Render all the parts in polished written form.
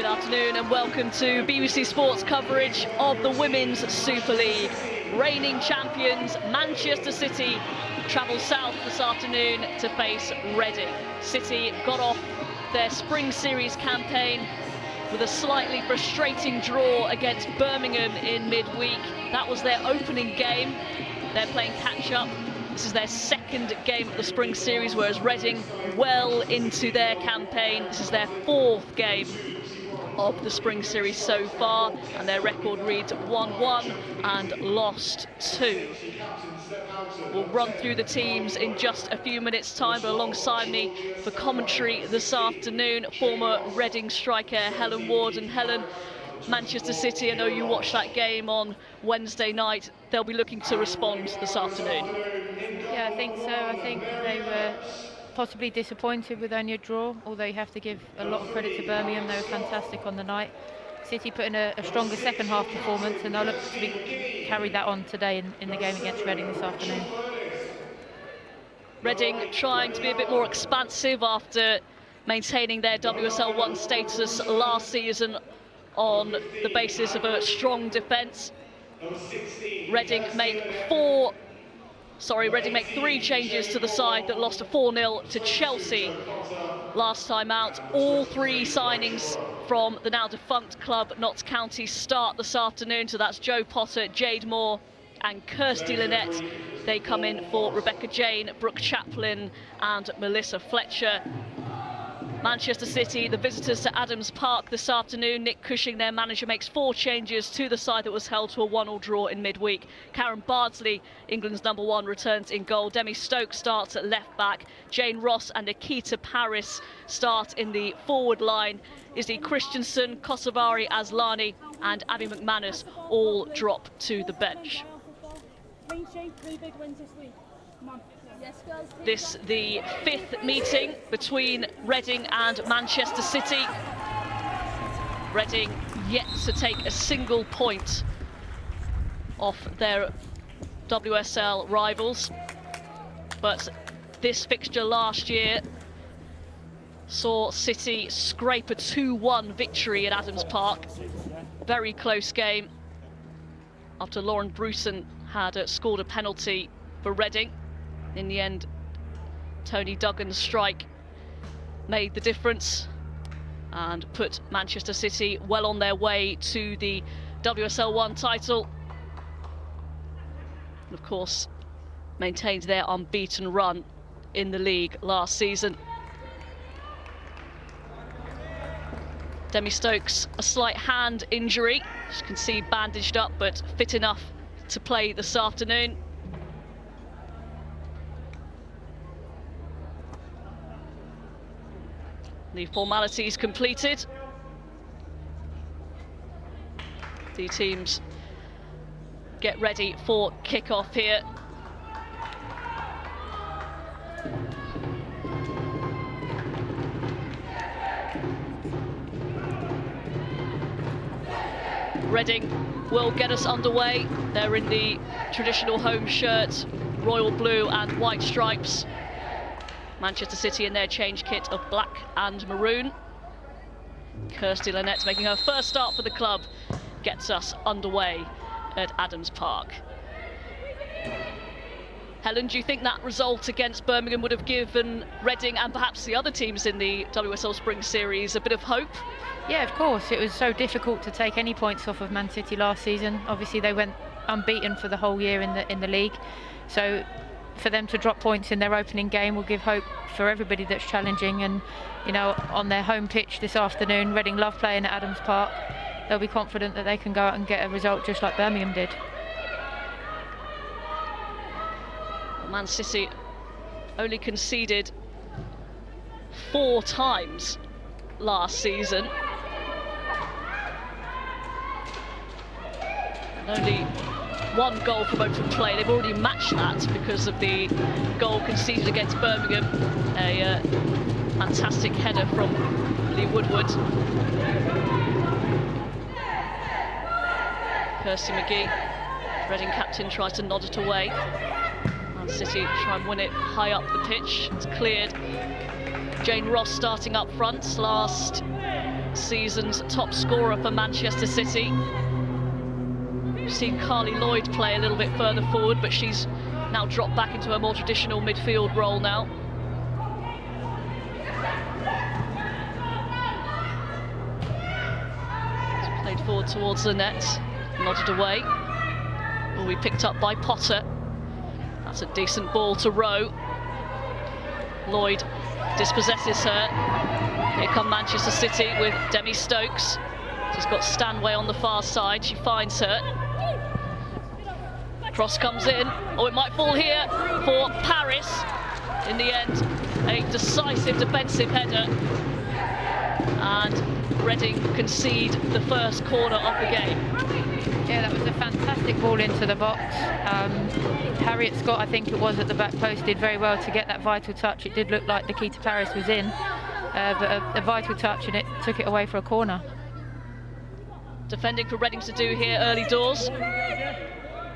Good afternoon and welcome to BBC Sports coverage of the Women's Super League. Reigning champions Manchester City travel south this afternoon to face Reading. City got off their Spring Series campaign with a slightly frustrating draw against Birmingham in midweek. That was their opening game. They're playing catch-up. This is their second game of the Spring Series, whereas Reading, well into their campaign, this is their fourth game of the Spring Series so far, and their record reads 1-1 and lost 2. We'll run through the teams in just a few minutes' time, but alongside me for commentary this afternoon, former Reading striker Helen Ward. And Helen, Manchester City, I know you watched that game on Wednesday night. They'll be looking to respond this afternoon. Yeah, I think so. I think they were possibly disappointed with only a draw, although you have to give a lot of credit to Birmingham. They were fantastic on the night. City put in a stronger second half performance, and they'll look to carry that on today in the game against Reading this afternoon. Reading trying to be a bit more expansive after maintaining their WSL 1 status last season on the basis of a strong defence. Reading make 3 changes to the side that lost a 4-0 to Chelsea last time out. All 3 signings from the now defunct club Notts County start this afternoon. So that's Jo Potter, Jade Moore and Kirsty Lynette. They come in for Rebecca Jane, Brooke Chaplin and Melissa Fletcher. Manchester City, the visitors to Adams Park this afternoon. Nick Cushing, their manager, makes 4 changes to the side that was held to a 1-1 draw in midweek. Karen Bardsley, England's #1, returns in goal. Demi Stokes starts at left back. Jane Ross and Akita Paris start in the forward line. Izzy Christensen, Kosovari Aslani and Abby McManus all drop to the bench. This the 5th meeting between Reading and Manchester City. Reading yet to take a single point off their WSL rivals, but this fixture last year saw City scrape a 2-1 victory at Adams Park. Very close game after Lauren Bruson had scored a penalty for Reading. In the end, Tony Duggan's strike made the difference and put Manchester City well on their way to the WSL 1 title. And of course, maintained their unbeaten run in the league last season. Demi Stokes, a slight hand injury. As you can see, bandaged up, but fit enough to play this afternoon. The formalities completed. The teams get ready for kick-off here. Reading will get us underway. They're in the traditional home shirt, royal blue and white stripes. Manchester City in their change kit of black and maroon. Kirsty Lynette, making her first start for the club, gets us underway at Adams Park. Helen, do you think that result against Birmingham would have given Reading and perhaps the other teams in the WSL Spring Series a bit of hope? Yeah, of course. It was so difficult to take any points off of Man City last season. Obviously, they went unbeaten for the whole year in the league. So for them to drop points in their opening game will give hope for everybody that's challenging. And, you know, on their home pitch this afternoon, Reading love playing at Adams Park. They'll be confident that they can go out and get a result just like Birmingham did. Man City only conceded 4 times last season. And only 1 goal from open play. They've already matched that because of the goal conceded against Birmingham. A fantastic header from Lee Woodward. Kirsty McGee, Reading captain, tries to nod it away. Man City try and win it high up the pitch. It's cleared. Jane Ross starting up front. Last season's top scorer for Manchester City. We've seen Carly Lloyd play a little bit further forward, but she's now dropped back into a more traditional midfield role now. It's played forward towards the net, nodded away. Will be picked up by Potter. That's a decent ball to Rowe. Lloyd dispossesses her. Here come Manchester City with Demi Stokes. She's got Stanway on the far side. She finds her. Cross comes in. Oh, it might fall here for Paris. In the end, a decisive defensive header. And Reading concede the first corner of the game. Yeah, that was a fantastic ball into the box. Harriet Scott, I think it was, at the back post, did very well to get that vital touch. It did look like Nikita Paris was in, but a vital touch, and it took it away for a corner. Defending for Reading to do here early doors.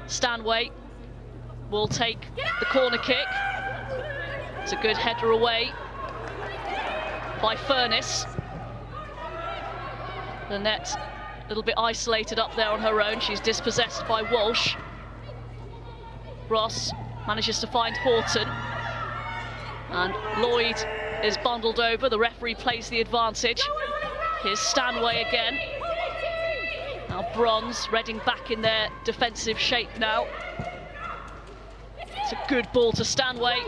Stanway will take the corner kick. It's a good header away by Furness. Lynette a little bit isolated up there on her own. She's dispossessed by Walsh. Ross manages to find Horton. And Lloyd is bundled over. The referee plays the advantage. Here's Stanway again. Now Bronze, Reading back in their defensive shape now. It's a good ball to Stanway.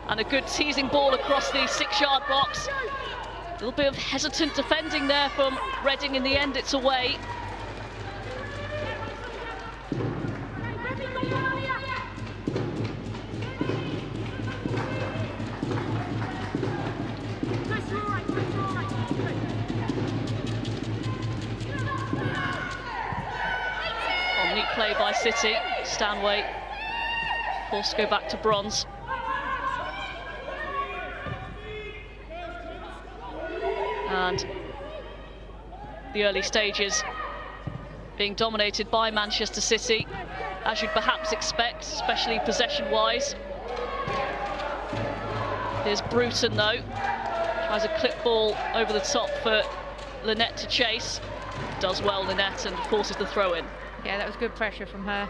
And a good teasing ball across the 6-yard box. A little bit of hesitant defending there from Reading. In the end, it's away. Neat play by City. Stanway forced to go back to Bronze. And the early stages being dominated by Manchester City, as you'd perhaps expect, especially possession-wise. Here's Bruton, though. Tries a clip ball over the top for Lynette to chase. Does well, Lynette, and forces the throw-in. Yeah, that was good pressure from her.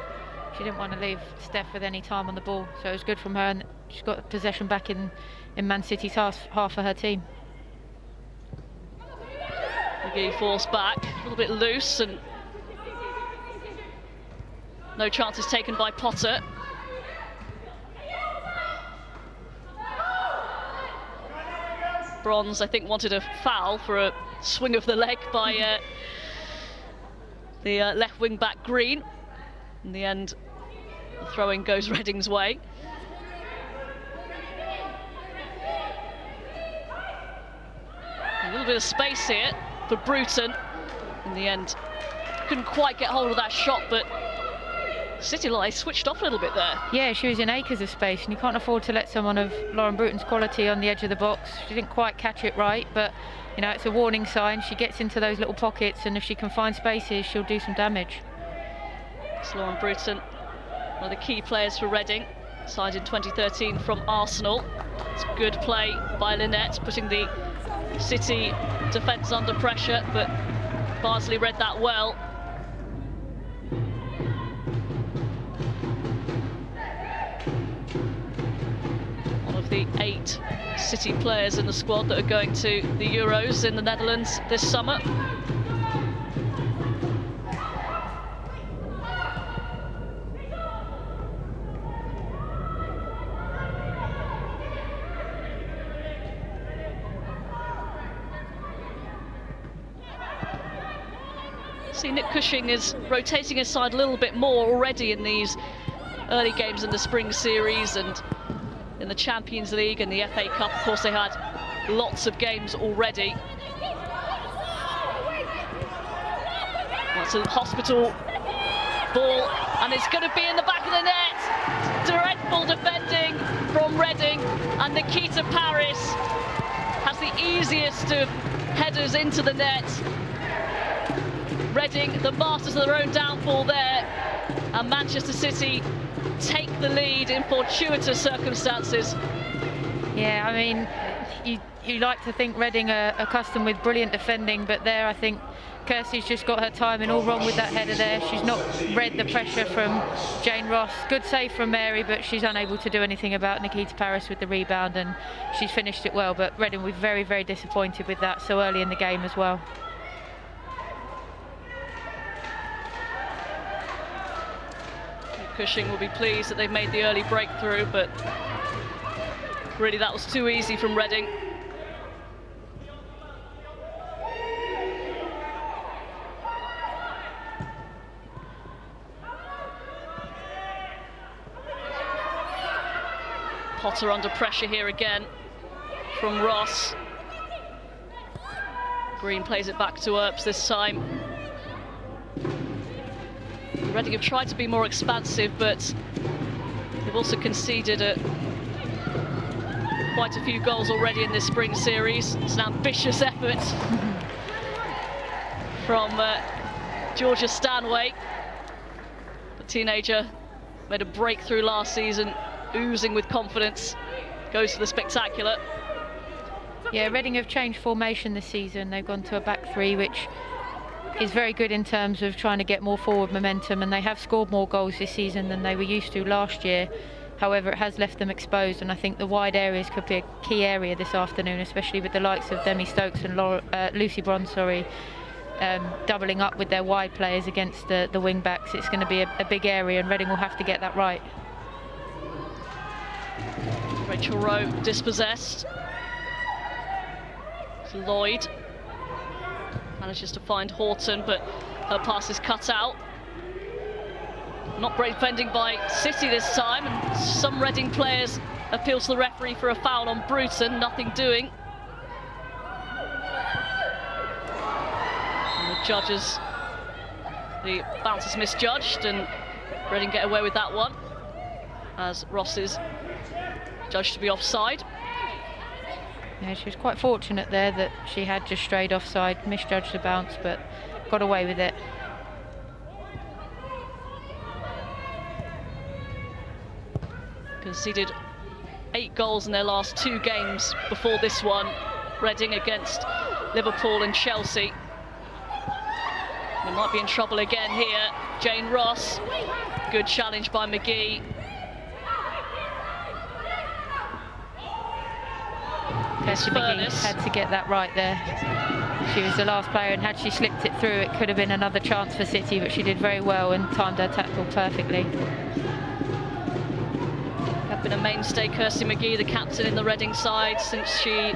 She didn't want to leave Steph with any time on the ball, so it was good from her, and she's got possession back in Man City's half for her team. McGee forced back, a little bit loose, and no chances taken by Potter. Bronze, I think, wanted a foul for a swing of the leg by the left wing back Green. In the end, the throw-in goes Reading's way. A little bit of space here for Bruton. In the end, couldn't quite get hold of that shot, but City Light switched off a little bit there. Yeah, she was in acres of space, and you can't afford to let someone of Lauren Bruton's quality on the edge of the box. She didn't quite catch it right, but you know, it's a warning sign. She gets into those little pockets, and if she can find spaces, she'll do some damage. It's Lauren Bruton, one of the key players for Reading, signed in 2013 from Arsenal. It's a good play by Lynette, putting the City defence under pressure, but Barnsley read that well. One of the 8 City players in the squad that are going to the Euros in the Netherlands this summer. See, Nick Cushing is rotating his side a little bit more already in these early games in the Spring Series and in the Champions League and the FA Cup. Of course, they had lots of games already. That's a hospital ball, and it's going to be in the back of the net. Dreadful defending from Reading, and Nikita Paris has the easiest of headers into the net. Reading, the masters of their own downfall there, and Manchester City take the lead in fortuitous circumstances. Yeah, I mean, you like to think Reading are accustomed with brilliant defending, but there I think Kirsty's just got her timing all wrong with that header there. She's not read the pressure from Jane Ross. Good save from Mary, but she's unable to do anything about Nikita Paris with the rebound, and she's finished it well. But Reading were very, very disappointed with that so early in the game as well. Cushing will be pleased that they've made the early breakthrough, but really that was too easy from Reading. Potter under pressure here again from Ross. Green plays it back to Earps this time. Reading have tried to be more expansive, but they've also conceded quite a few goals already in this spring series. It's an ambitious effort from Georgia Stanway. The teenager made a breakthrough last season, oozing with confidence, goes for the spectacular. Yeah, Reading have changed formation this season. They've gone to a back three, which is very good in terms of trying to get more forward momentum, and they have scored more goals this season than they were used to last year. However, it has left them exposed, and I think the wide areas could be a key area this afternoon, especially with the likes of Demi Stokes and Lucy Bronze, doubling up with their wide players against the wing backs. It's going to be a big area, and Reading will have to get that right. Rachel Rowe dispossessed. It's Lloyd manages to find Horton, but her pass is cut out. Not great defending by City this time, and some Reading players appeal to the referee for a foul on Bruton, nothing doing. And the judges, the bounce is misjudged, and Reading get away with that one, as Ross is judged to be offside. Yeah, she was quite fortunate there that she had just strayed offside, misjudged the bounce, but got away with it. Conceded 8 goals in their last 2 games before this one, Reading against Liverpool and Chelsea. They might be in trouble again here. Jane Ross, good challenge by McGee. Kirsty McGee had to get that right there. She was the last player, and had she slipped it through, it could have been another chance for City, but she did very well and timed her tackle perfectly. Been a mainstay, Kirsty McGee, the captain in the Reading side since she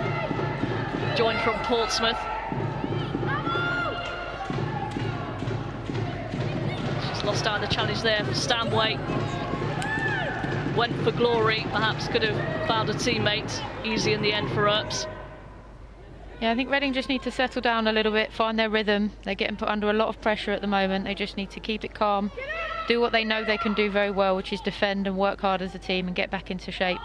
joined from Portsmouth. She's lost out the challenge there for Stanway. Went for glory, perhaps could have found a teammate. Easy in the end for Earps. Yeah, I think Reading just need to settle down a little bit, find their rhythm. They're getting put under a lot of pressure at the moment. They just need to keep it calm, do what they know they can do very well, which is defend and work hard as a team and get back into shape.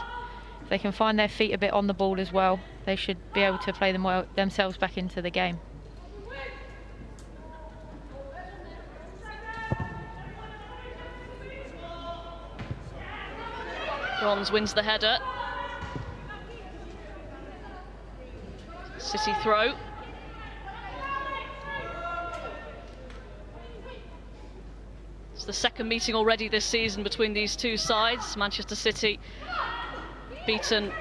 If they can find their feet a bit on the ball as well, they should be able to play themselves back into the game. Bronze wins the header. City throw. It's the second meeting already this season between these two sides. Manchester City beat them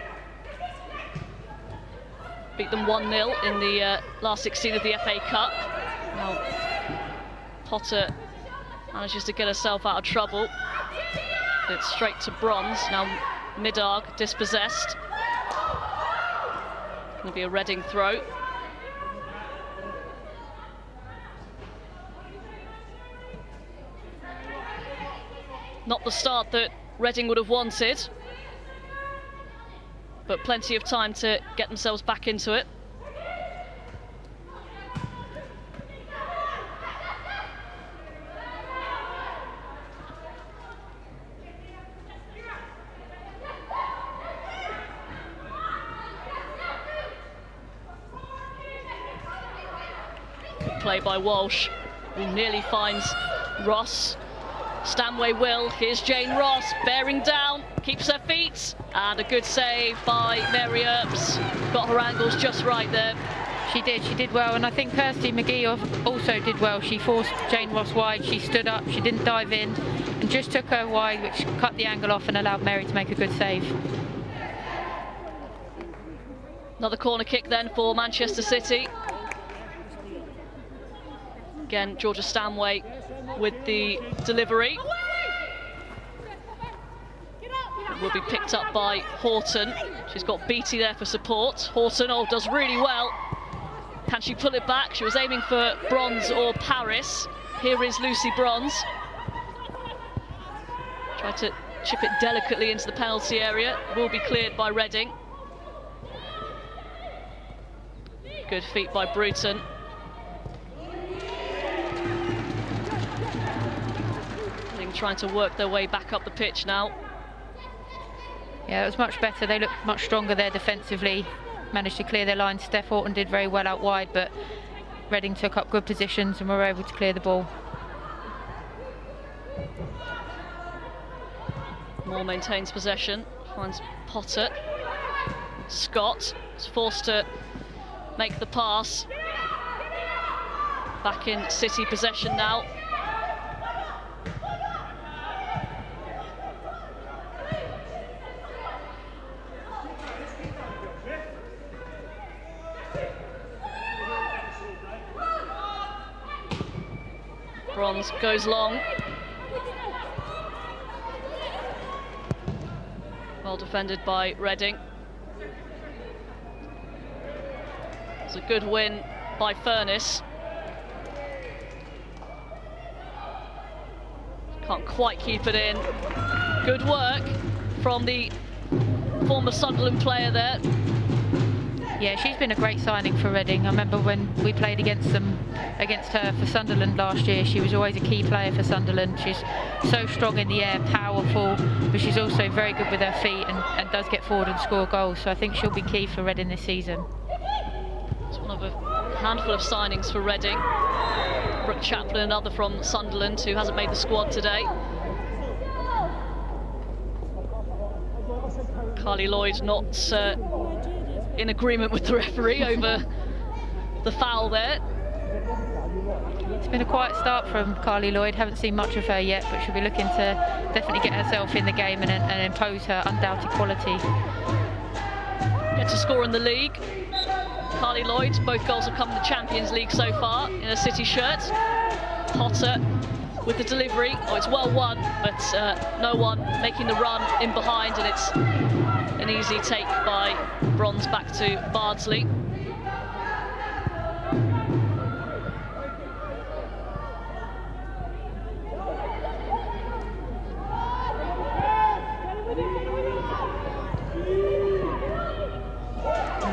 1-0 in the last 16 of the FA Cup. Now Potter manages to get herself out of trouble. It's straight to Bronze. Now Middag dispossessed. Going to be a Reading throw. Not the start that Reading would have wanted, but plenty of time to get themselves back into it. Play by Walsh, who nearly finds Ross. Stanway will. Here's Jane Ross bearing down. keeps her feet, and a good save by Mary Earps. Got her angles just right there. She did well, and I think Kirsty McGee also did well. She forced Jane Ross wide, she stood up, she didn't dive in, and just took her wide, which cut the angle off and allowed Mary to make a good save. Another corner kick then for Manchester City. Again, Georgia Stanway with the delivery. It will be picked up by Horton. She's got Beattie there for support. Horton, does really well. Can she pull it back? She was aiming for Bronze or Paris. Here is Lucy Bronze. Try to chip it delicately into the penalty area. Will be cleared by Reading. Good feet by Bruton. Reading trying to work their way back up the pitch now. Yeah, it was much better. They looked much stronger there defensively. Managed to clear their line. Steph Horton did very well out wide, but Reading took up good positions and were able to clear the ball. Moore maintains possession, finds Potter. Scott is forced to make the pass. Back in City possession now. Bronze goes long. Well defended by Reading. It's a good win by Furness. Can't quite keep it in. Good work from the former Sunderland player there. Yeah, she's been a great signing for Reading. I remember when we played against her for Sunderland last year, she was always a key player for Sunderland. She's so strong in the air, powerful, but she's also very good with her feet and does get forward and score goals. So I think she'll be key for Reading this season. It's one of a handful of signings for Reading. Brooke Chaplin, another from Sunderland, who hasn't made the squad today. Carly Lloyd not in agreement with the referee over the foul there. It's been a quiet start from Carly Lloyd. Haven't seen much of her yet, but she'll be looking to definitely get herself in the game and impose her undoubted quality. Get to score in the league. Carly Lloyd, both goals have come in the Champions League so far in a City shirt. Potter with the delivery. It's well won, but no one making the run in behind, and it's an easy take by Bronze back to Bardsley.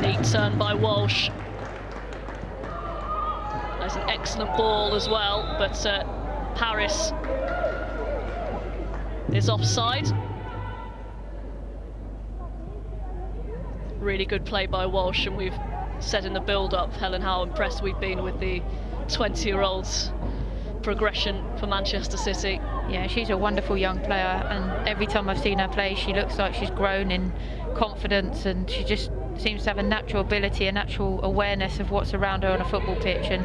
Neat turn by Walsh. That's an excellent ball as well, but Paris is offside. Really good play by Walsh, and we've said in the build-up, Helen, how impressed we've been with the 20-year-olds' progression for Manchester City. Yeah, she's a wonderful young player, and every time I've seen her play, she looks like she's grown in confidence, and she just seems to have a natural ability, a natural awareness of what's around her on a football pitch, and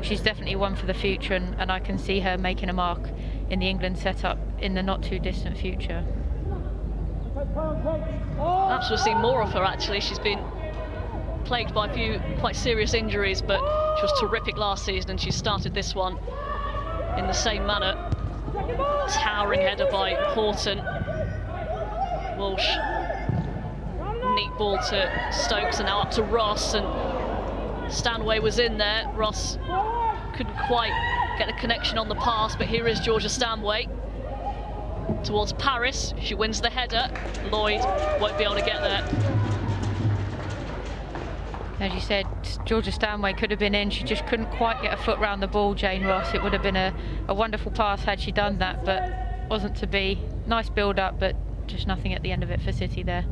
she's definitely one for the future, and I can see her making a mark in the England setup in the not too distant future. Perhaps we'll see more of her actually. She's been plagued by a few quite serious injuries, but she was terrific last season, and she started this one in the same manner. Towering header by Horton. Walsh. Neat ball to Stokes, and now up to Ross, and Stanway was in there. Ross couldn't quite get the connection on the pass, but here is Georgia Stanway towards Paris. She wins the header. Lloyd won't be able to get there. As you said, Georgia Stanway could have been in. She just couldn't quite get a foot round the ball, Jane Ross. It would have been a wonderful pass had she done that, but wasn't to be. Nice build-up, but just nothing at the end of it for City there.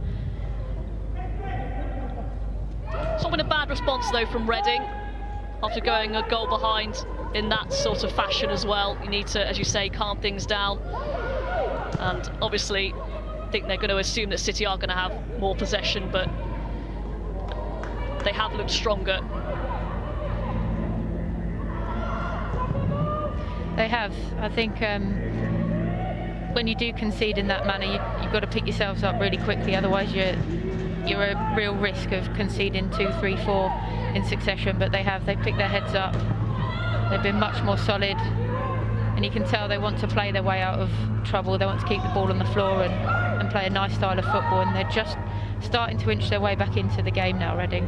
It's not been a bad response though from Reading after going a goal behind in that sort of fashion as well. You need to, as you say, calm things down, and obviously think they're going to assume that City are going to have more possession, but they have looked stronger. They have. I think when you do concede in that manner, you've got to pick yourselves up really quickly, otherwise you're a real risk of conceding 2, 3, 4 in succession. But they've picked their heads up. They've been much more solid, and you can tell they want to play their way out of trouble. They want to keep the ball on the floor and play a nice style of football, and they're just starting to inch their way back into the game now, Reading.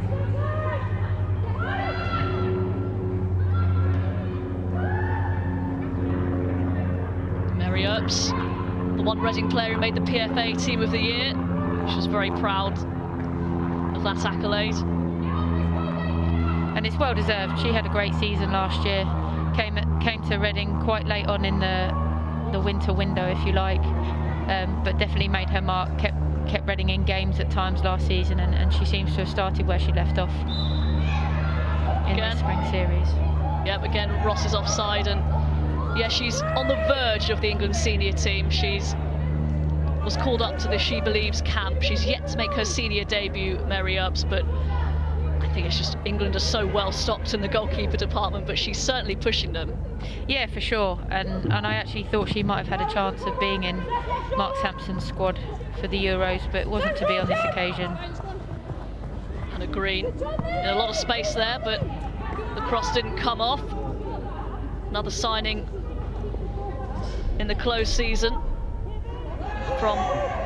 Mary Earps, the one Reading player who made the PFA Team of the Year. She was very proud of that accolade. And it's well deserved. She had a great season last year. Came to Reading quite late on in the winter window, if you like, but definitely made her mark. Kept Reading in games at times last season, and she seems to have started where she left off in the Spring Series. Yep, again Ross is offside, and yeah, she's on the verge of the England senior team. Was called up to the She Believes camp. She's yet to make her senior debut, Mary Earps, but I think it's just England are so well stocked in the goalkeeper department, but she's certainly pushing them. Yeah, for sure. And I actually thought she might have had a chance of being in Mark Sampson's squad for the Euros, but it wasn't to be on this occasion. Hannah Green in a lot of space there, but the cross didn't come off. Another signing in the close season from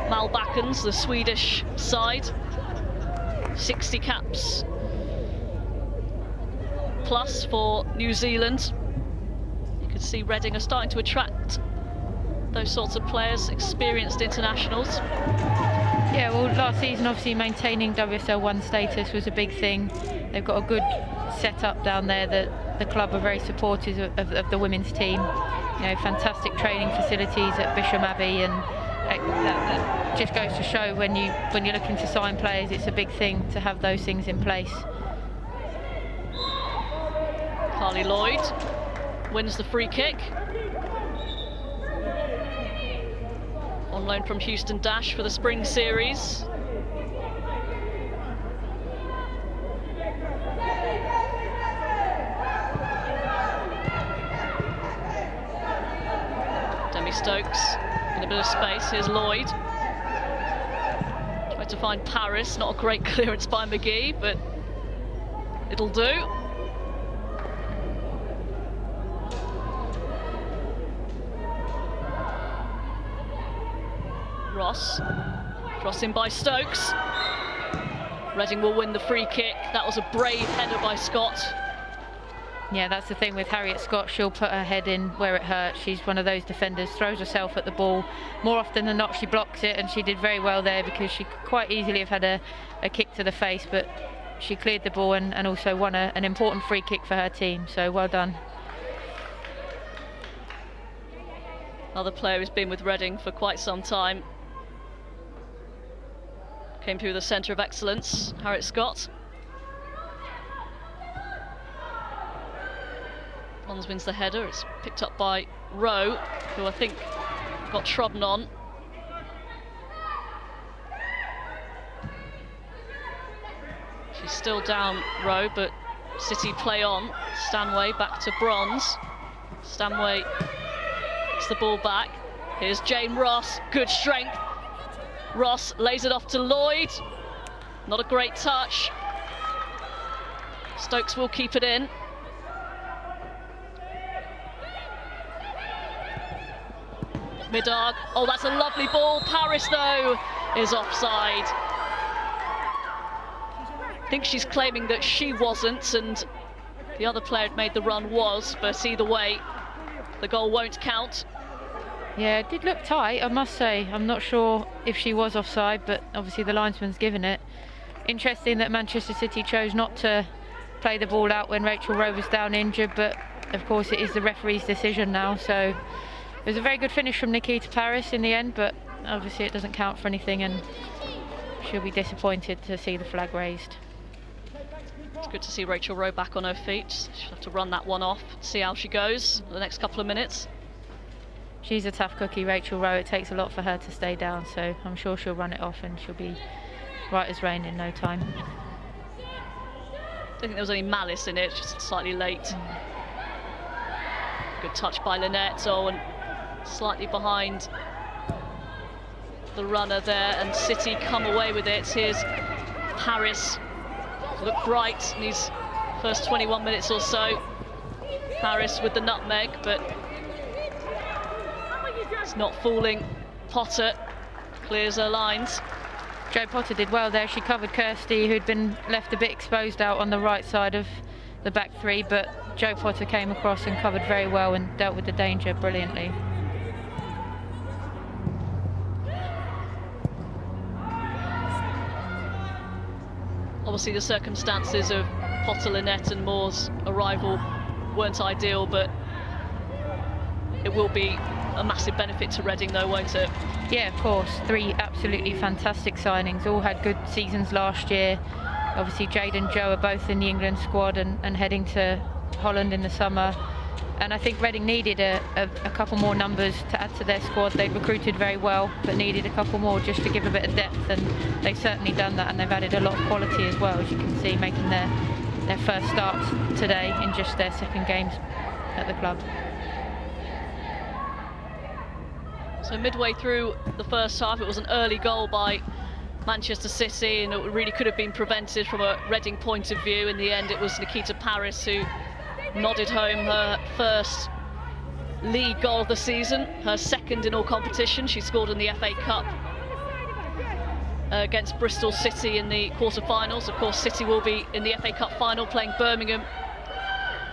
Malbackens, the Swedish side. 60 caps plus for New Zealand. You can see Reading are starting to attract those sorts of players, experienced internationals. Yeah, well, last season obviously maintaining WSL 1 status was a big thing. They've got a good setup down there. That the club are very supportive of the women's team. You know, fantastic training facilities at Bisham Abbey, and that just goes to show when you're looking to sign players, it's a big thing to have those things in place. Carly Lloyd wins the free kick. On loan from Houston Dash for the Spring Series. Demi Stokes in a bit of space. Here's Lloyd. Tried to find Paris. Not a great clearance by McGee, but it'll do. Ross. Crossing by Stokes. Reading will win the free kick. That was a brave header by Scott. Yeah, that's the thing with Harriet Scott. She'll put her head in where it hurts. She's one of those defenders, throws herself at the ball. More often than not, she blocks it, and she did very well there, because she could quite easily have had a kick to the face, but she cleared the ball and also won an important free kick for her team. So well done. Another player who's been with Reading for quite some time. Came through the centre of excellence, Harriet Scott. Mons wins the header. It's picked up by Rowe, who I think got trodden on. She's still down, Rowe, but City play on. Stanway back to Bronze. Stanway gets the ball back. Here's Jane Ross, good strength. Ross lays it off to Lloyd. Not a great touch. Stokes will keep it in. Middag. Oh, that's a lovely ball. Paris, though, is offside. I think she's claiming that she wasn't, and the other player who made the run was, but either way, the goal won't count. Yeah, it did look tight, I must say. I'm not sure if she was offside, but obviously the linesman's given it. Interesting that Manchester City chose not to play the ball out when Rachel Rowe was down injured, but of course it is the referee's decision now. So it was a very good finish from Nikita Paris in the end, but obviously it doesn't count for anything, and she'll be disappointed to see the flag raised. It's good to see Rachel Rowe back on her feet. She'll have to run that one off, see how she goes for the next couple of minutes. She's a tough cookie, Rachel Rowe. It takes a lot for her to stay down, so I'm sure she'll run it off and she'll be right as rain in no time. I don't think there was any malice in it, just slightly late. Good touch by Lynette. Oh, and slightly behind the runner there, and City come away with it. Here's Harris, looked bright in his first 21 minutes or so. Harris with the nutmeg, but it's not fooling Potter. Clears her lines. Jo Potter did well there. She covered Kirsty, who'd been left a bit exposed out on the right side of the back three, but Jo Potter came across and covered very well and dealt with the danger brilliantly. Obviously the circumstances of Potter, Lynette and Moore's arrival weren't ideal, but it will be a massive benefit to Reading though, won't it? Yeah, of course. 3 absolutely fantastic signings, all had good seasons last year. Obviously Jade and Jo are both in the England squad and heading to Holland in the summer. And I think Reading needed a couple more numbers to add to their squad. They'd recruited very well, but needed a couple more just to give a bit of depth, and they've certainly done that, and they've added a lot of quality as well, as you can see, making their first starts today in just their second games at the club. So midway through the first half, it was an early goal by Manchester City, and it really could have been prevented from a Reading point of view. In the end, it was Nikita Paris who nodded home her first league goal of the season, her second in all competition. She scored in the FA Cup against Bristol City in the quarter-finals. Of course, City will be in the FA Cup final playing Birmingham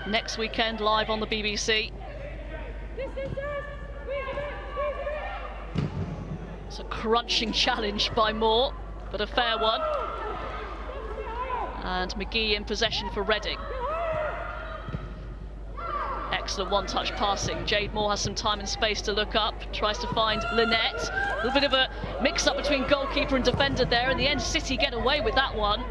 next weekend, live on the BBC. It's a crunching challenge by Moore, but a fair one. And McGee in possession for Reading. Excellent one-touch passing. Jade Moore has some time and space to look up, tries to find Lynette. A little bit of a mix-up between goalkeeper and defender there. In the end, City get away with that one.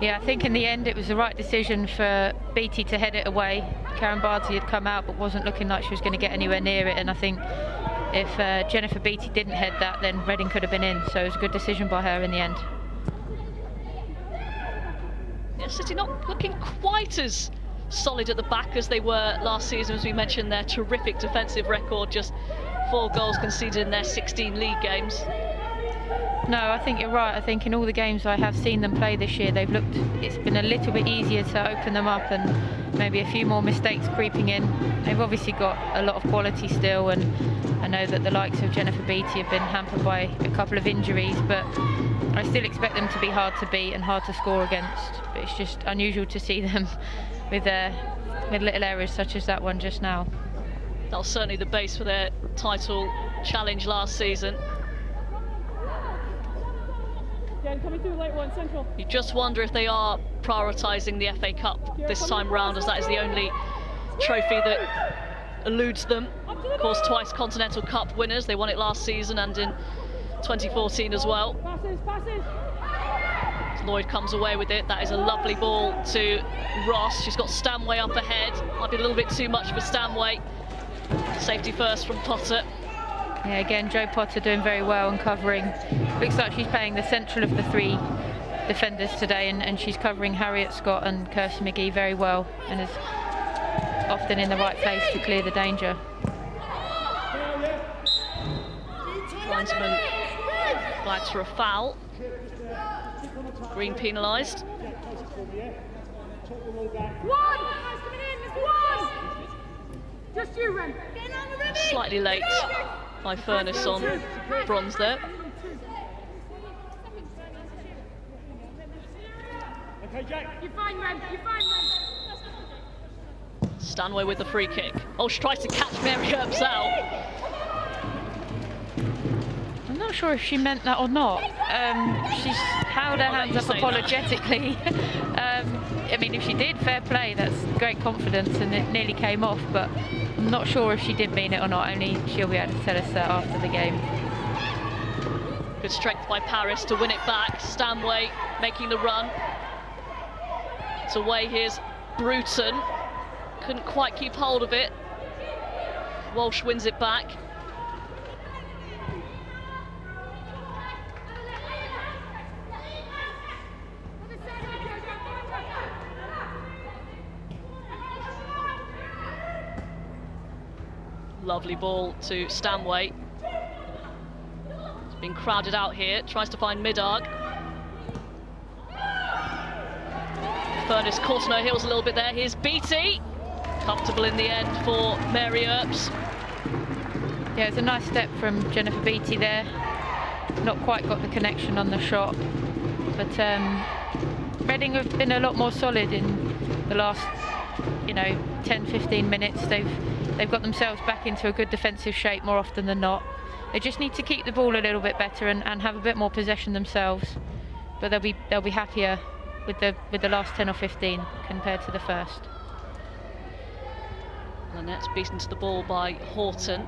Yeah, I think in the end it was the right decision for Beattie to head it away. Karen Bardsey had come out but wasn't looking like she was going to get anywhere near it, and I think if Jennifer Beattie didn't head that, then Reading could have been in, so it was a good decision by her in the end. Yeah, City not looking quite as solid at the back as they were last season. As we mentioned, their terrific defensive record, just 4 goals conceded in their 16 league games. No, I think you're right. I think in all the games I have seen them play this year, it's been a little bit easier to open them up, and maybe a few more mistakes creeping in. They've obviously got a lot of quality still, and I know that the likes of Jennifer Beattie have been hampered by a couple of injuries, but I still expect them to be hard to beat and hard to score against. But it's just unusual to see them with little errors such as that one just now. That was certainly the base for their title challenge last season. Coming through late one, central. You just wonder if they are prioritising the FA Cup this time round, as that is the only trophy that eludes them. Of course, twice Continental Cup winners. They won it last season and in 2014 as well. As Lloyd comes away with it, that is a lovely ball to Ross. She's got Stanway up ahead. Might be a little bit too much for Stanway. Safety first from Potter. Yeah, again, Jo Potter doing very well and covering. Looks like she's playing the central of the 3 defenders today, and she's covering Harriet Scott and Kirsty McGee very well, and is often in the right place to clear the danger. Linesman flags for a foul. Green penalised. One! Just you, Ren. Slightly late by Furness on bronze there. Okay, Jack. You're fine, Ren. You're fine, Ren. Stanway with the free kick. Oh, she tries to catch Mary Earps out. I'm not sure if she meant that or not. She's held her hands up apologetically. I mean, if she did, fair play, that's great confidence, and it nearly came off, but I'm not sure if she did mean it or not. Only she'll be able to tell us that after the game. Good strength by Paris to win it back. Stanway making the run. It's away, here's Bruton. Couldn't quite keep hold of it. Walsh wins it back. Lovely ball to Stanway. It's been crowded out here, tries to find Middag. Furness caught on her heels a little bit there. Here's Beattie. Comfortable in the end for Mary Earps. Yeah, it's a nice step from Jennifer Beattie there. Not quite got the connection on the shot. But Reading have been a lot more solid in the last, 10-15 minutes. They've got themselves back into a good defensive shape more often than not. They just need to keep the ball a little bit better and have a bit more possession themselves. But they'll be happier with the last 10 or 15 compared to the first. Lynette's beaten to the ball by Horton,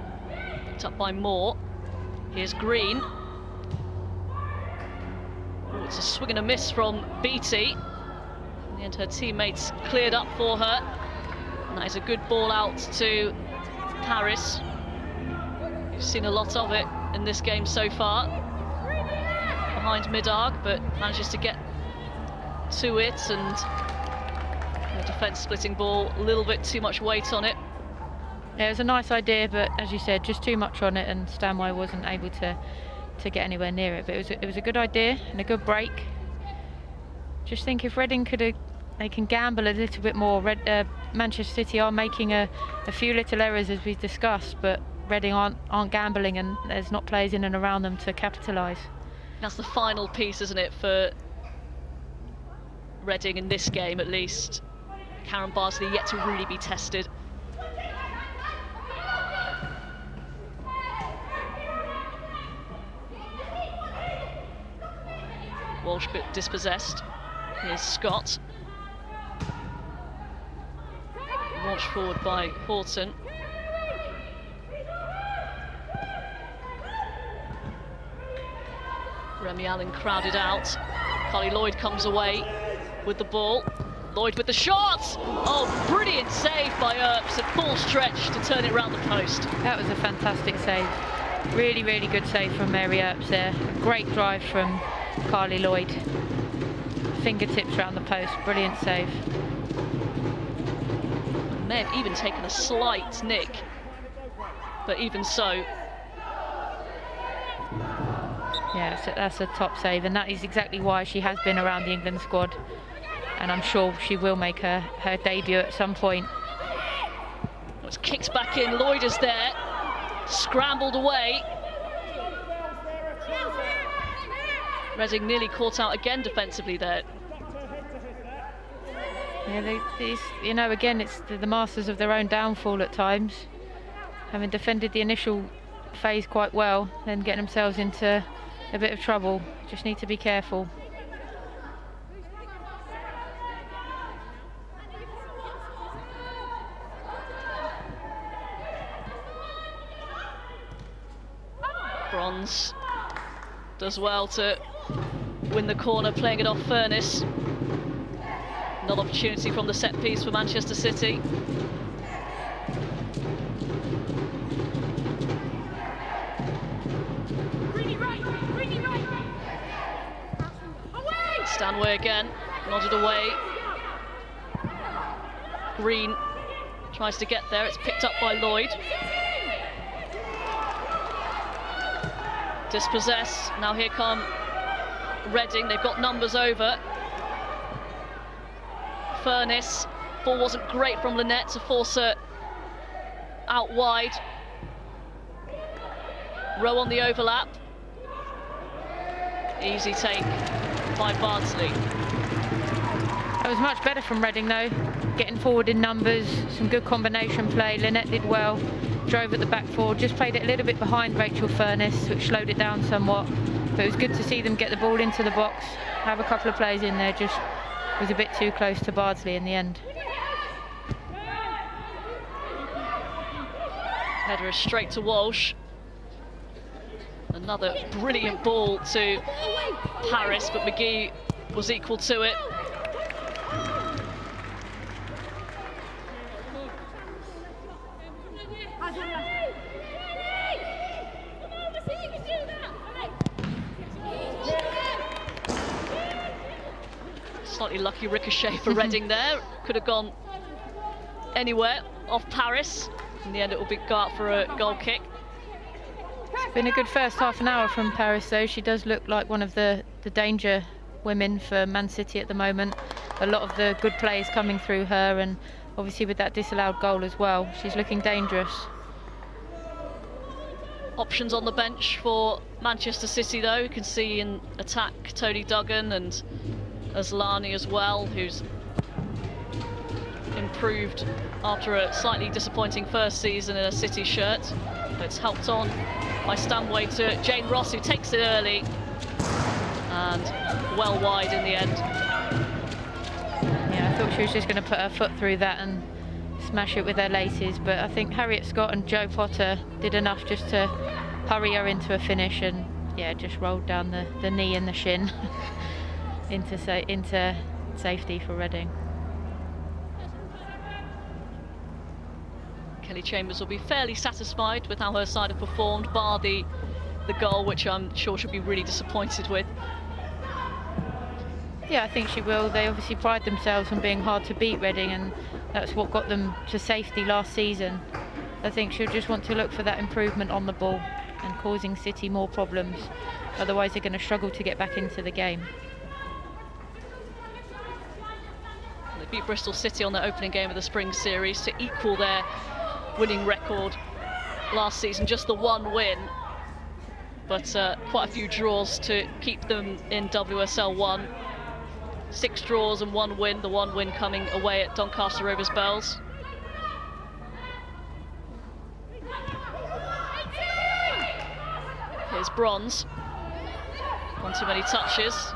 picked up by Moore. Here's Green. Ooh, it's a swing and a miss from Beattie. In the end, her teammates cleared up for her. And that is a good ball out to Harris. You've seen a lot of it in this game so far. Behind Middag, but manages to get to it, and a defence splitting ball, a little bit too much weight on it. Yeah, it was a nice idea, but as you said, just too much on it, and Stanway wasn't able to get anywhere near it. But it was a good idea and a good break. Just think if Reading they can gamble a little bit more. Manchester City are making a few little errors as we've discussed, but Reading aren't gambling, and there's not players in and around them to capitalise. That's the final piece, isn't it, for Reading in this game at least. Karen Bardsley yet to really be tested. Walsh a bit dispossessed. Here's Scott. Launched forward by Horton. Remy Allen crowded out. Carly Lloyd comes away with the ball. Lloyd with the shot! Oh, brilliant save by Earps at full stretch to turn it round the post. That was a fantastic save. Really, really good save from Mary Earps there. Great drive from Carly Lloyd. Fingertips round the post, brilliant save. May have even taken a slight nick, but even so. Yeah, that's a top save, and that is exactly why she has been around the England squad, and I'm sure she will make her debut at some point. It's kicked back in, Lloyd is there, scrambled away. Reading nearly caught out again defensively there. Yeah, again, it's the masters of their own downfall at times. Having defended the initial phase quite well, then getting themselves into a bit of trouble. Just need to be careful. Bronze does well to win the corner, playing it off Furness. Another opportunity from the set piece for Manchester City. Stanway again, nodded away. Green tries to get there, it's picked up by Lloyd. Dispossessed, now here come Reading, they've got numbers over. Furness, ball wasn't great from Lynette to force her out wide. Rowe on the overlap. Easy take by Bardsley. That was much better from Reading though, getting forward in numbers, some good combination play. Lynette did well, drove at the back four, just played it a little bit behind Rachel Furness, which slowed it down somewhat. But it was good to see them get the ball into the box, have a couple of plays in there, just was a bit too close to Bardsley in the end. Header is straight to Walsh. Another brilliant ball to Harris, but McGee was equal to it. Slightly lucky ricochet for Reading there. Could have gone anywhere off Paris. In the end, it will go out for a goal kick. It's been a good first half an hour from Paris, though. She does look like one of the danger women for Man City at the moment. A lot of the good plays coming through her, and obviously with that disallowed goal as well, she's looking dangerous. Options on the bench for Manchester City, though. You can see in attack Tony Duggan and Aslani as well, who's improved after a slightly disappointing first season in a City shirt. It's helped on by Stanway to Jane Ross, who takes it early and well wide in the end. Yeah, I thought she was just going to put her foot through that and smash it with her laces, but I think Harriet Scott and Jo Potter did enough just to hurry her into a finish, and yeah, just rolled down the knee and the shin into safety for Reading. Kelly Chambers will be fairly satisfied with how her side have performed, bar the goal, which I'm sure she'll be really disappointed with. Yeah, I think she will. They obviously pride themselves on being hard to beat, Reading, and that's what got them to safety last season. I think she'll just want to look for that improvement on the ball and causing City more problems. Otherwise, they're going to struggle to get back into the game. They beat Bristol City on their opening game of the Spring Series to equal their winning record last season, just the one win, but quite a few draws to keep them in WSL 1. 6 draws and 1 win, the 1 win coming away at Doncaster Rovers Bells. Here's Bronze. One too many touches.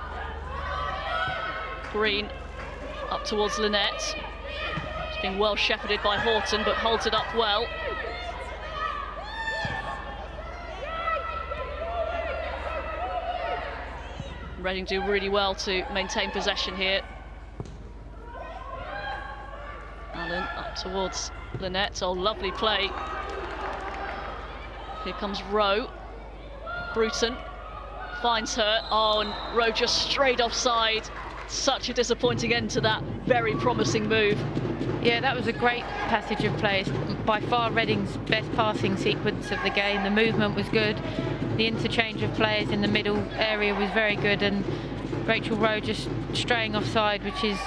Green up towards Lynette. It's being well shepherded by Horton, but holds it up well. Reading do really well to maintain possession here. Allen up towards Lynette. Oh, lovely play. Here comes Rowe. Bruton finds her. Oh, and Rowe just straight offside. Such a disappointing end to that very promising move. Yeah, that was a great passage of play. It's by far Reading's best passing sequence of the game. The movement was good. The interchange of players in the middle area was very good, and Rachel Rowe just straying offside, which is,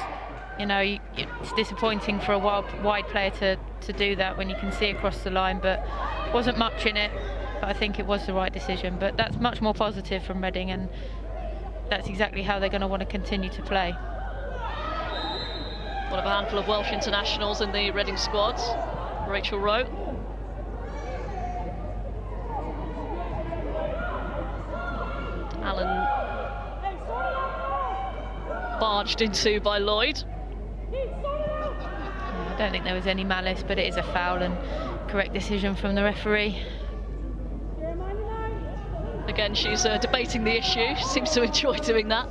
you know, it's disappointing for a wide player to do that when you can see across the line, but wasn't much in it. But I think it was the right decision. But that's much more positive from Reading, and that's exactly how they're going to want to continue to play. One of a handful of Welsh internationals in the Reading squad, Rachel Rowe. Allen barged into by Lloyd. I don't think there was any malice, but it is a foul, and correct decision from the referee. Again, she's debating the issue. She seems to enjoy doing that.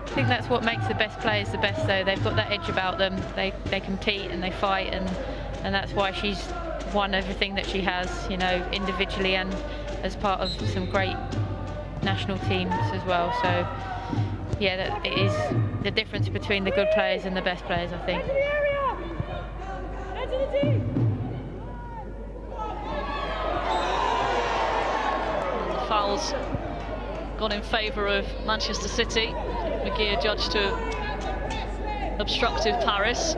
I think that's what makes the best players the best, though. They've got that edge about them. They compete and they fight, and that's why she's won everything that she has, you know, individually and as part of some great national teams as well. So yeah, it is the difference between the good players and the best players, I think. And the foul's gone in favour of Manchester City. McGee adjudged to obstructive Paris.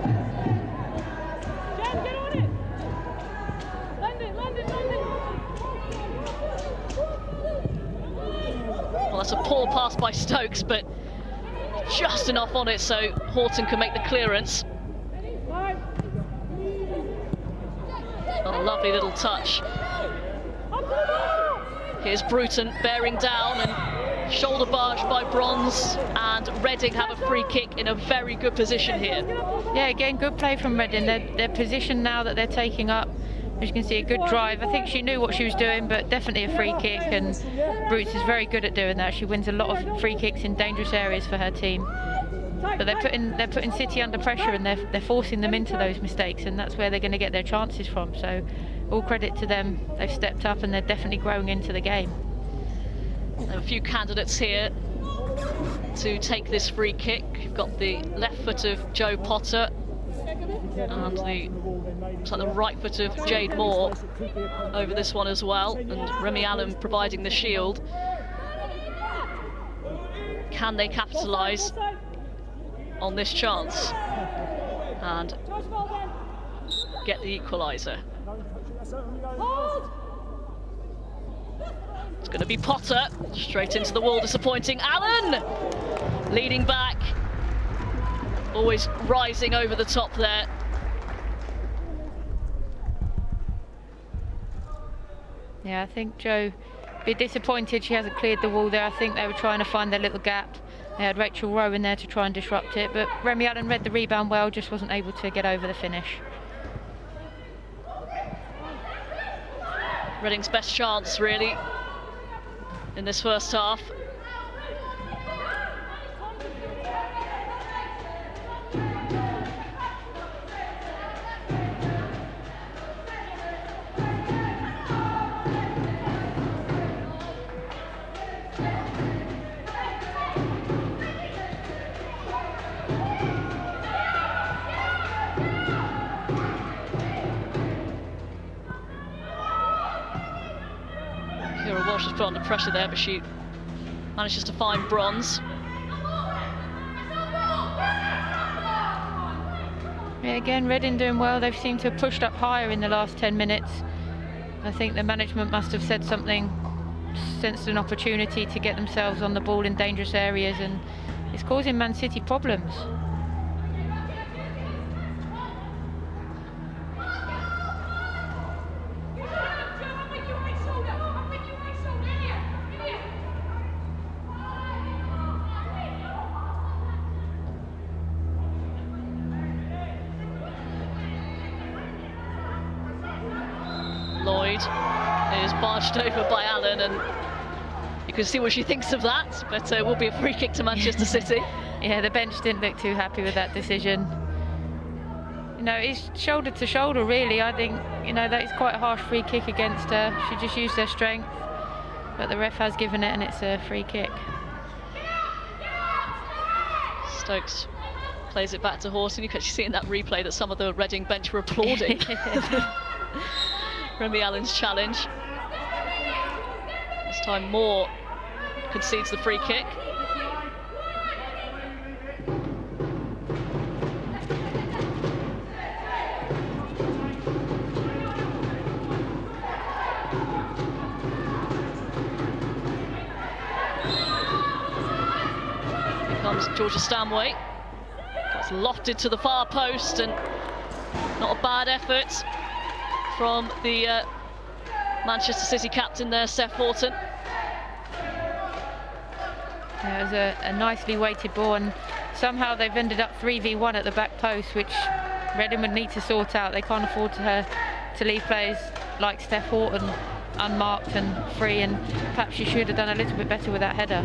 Well, that's a poor pass by Stokes, but just enough on it so Horton can make the clearance. Oh, lovely little touch. Here's Bruton bearing down, and shoulder barge by Bronze, and Reading have a free kick in a very good position here. Yeah, again, good play from Reading. Their position now that they're taking up, as you can see, a good drive. I think she knew what she was doing, but definitely a free kick, and Brutes is very good at doing that. She wins a lot of free kicks in dangerous areas for her team. But they're putting City under pressure, and they're forcing them into those mistakes, and that's where they're going to get their chances from. So all credit to them. They've stepped up, and they're definitely growing into the game. There are a few candidates here to take this free kick. You've got the left foot of Jo Potter and looks like the right foot of Jade Moore over this one as well, and Remy Allen providing the shield. Can they capitalise on this chance and get the equaliser? It's going to be Potter, straight into the wall, disappointing. Allen leading back, always rising over the top there. Yeah, I think Jo be disappointed she hasn't cleared the wall there. I think they were trying to find their little gap. They had Rachel Rowe in there to try and disrupt it, but Remy Allen read the rebound well, just wasn't able to get over the finish. Reading's best chance, really, in this first half. Walsh was put under pressure there, but she manages to find bronze. Yeah, again, Reading doing well. They've seemed to have pushed up higher in the last 10 minutes. I think the management must have said something, sensed an opportunity to get themselves on the ball in dangerous areas, and it's causing Man City problems. Lloyd is barged over by Allen, and you can see what she thinks of that, but it will be a free kick to Manchester City. Yeah, the bench didn't look too happy with that decision. You know, it's shoulder to shoulder, really. I think, you know, that is quite a harsh free kick against her. She just used her strength, but the ref has given it, and it's a free kick. Stokes plays it back to Horton. You can actually see in that replay that some of the Reading bench were applauding Remy Allen's challenge. This time Moore concedes the free kick. Here comes Georgia Stanway. It's lofted to the far post, and not a bad effort from the Manchester City captain there, Seth Horton. Yeah, it was a nicely weighted ball, and somehow they've ended up 3v1 at the back post, which Reading would need to sort out. They can't afford to leave players like Steph Horton unmarked and free, and perhaps she should have done a little bit better with that header.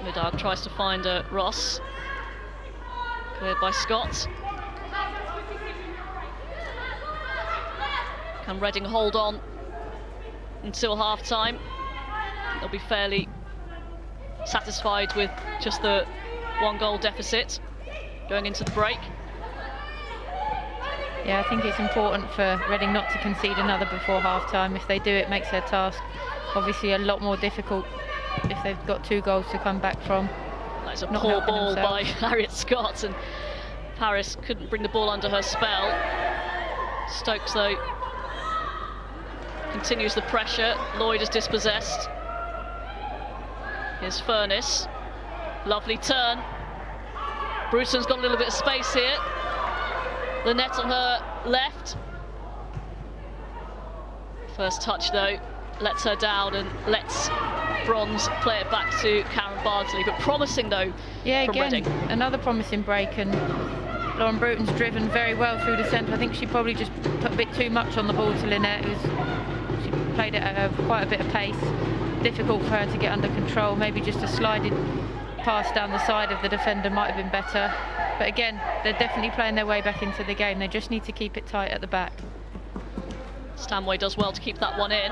Middag tries to find Ross. Cleared by Scott. Can Reading hold on until half-time? They'll be fairly satisfied with just the one-goal deficit going into the break. Yeah, I think it's important for Reading not to concede another before half-time. If they do, it makes their task obviously a lot more difficult if they've got 2 goals to come back from. That's a poor ball by Harriet Scott, and Paris couldn't bring the ball under her spell. Stokes, though, continues the pressure. Lloyd is dispossessed. Here's Furness. Lovely turn. Bruton's got a little bit of space here. The net on her left. First touch, though, lets her down and lets Bronze play it back to Karen Bardsley, but promising though. Yeah, from again, Reading. Another promising break, and Lauren Bruton's driven very well through the centre. I think she probably just put a bit too much on the ball to Lynette. She played it at quite a bit of pace. difficult for her to get under control. Maybe just a sliding pass down the side of the defender might have been better. But again, they're definitely playing their way back into the game. They just need to keep it tight at the back. Stanway does well to keep that one in.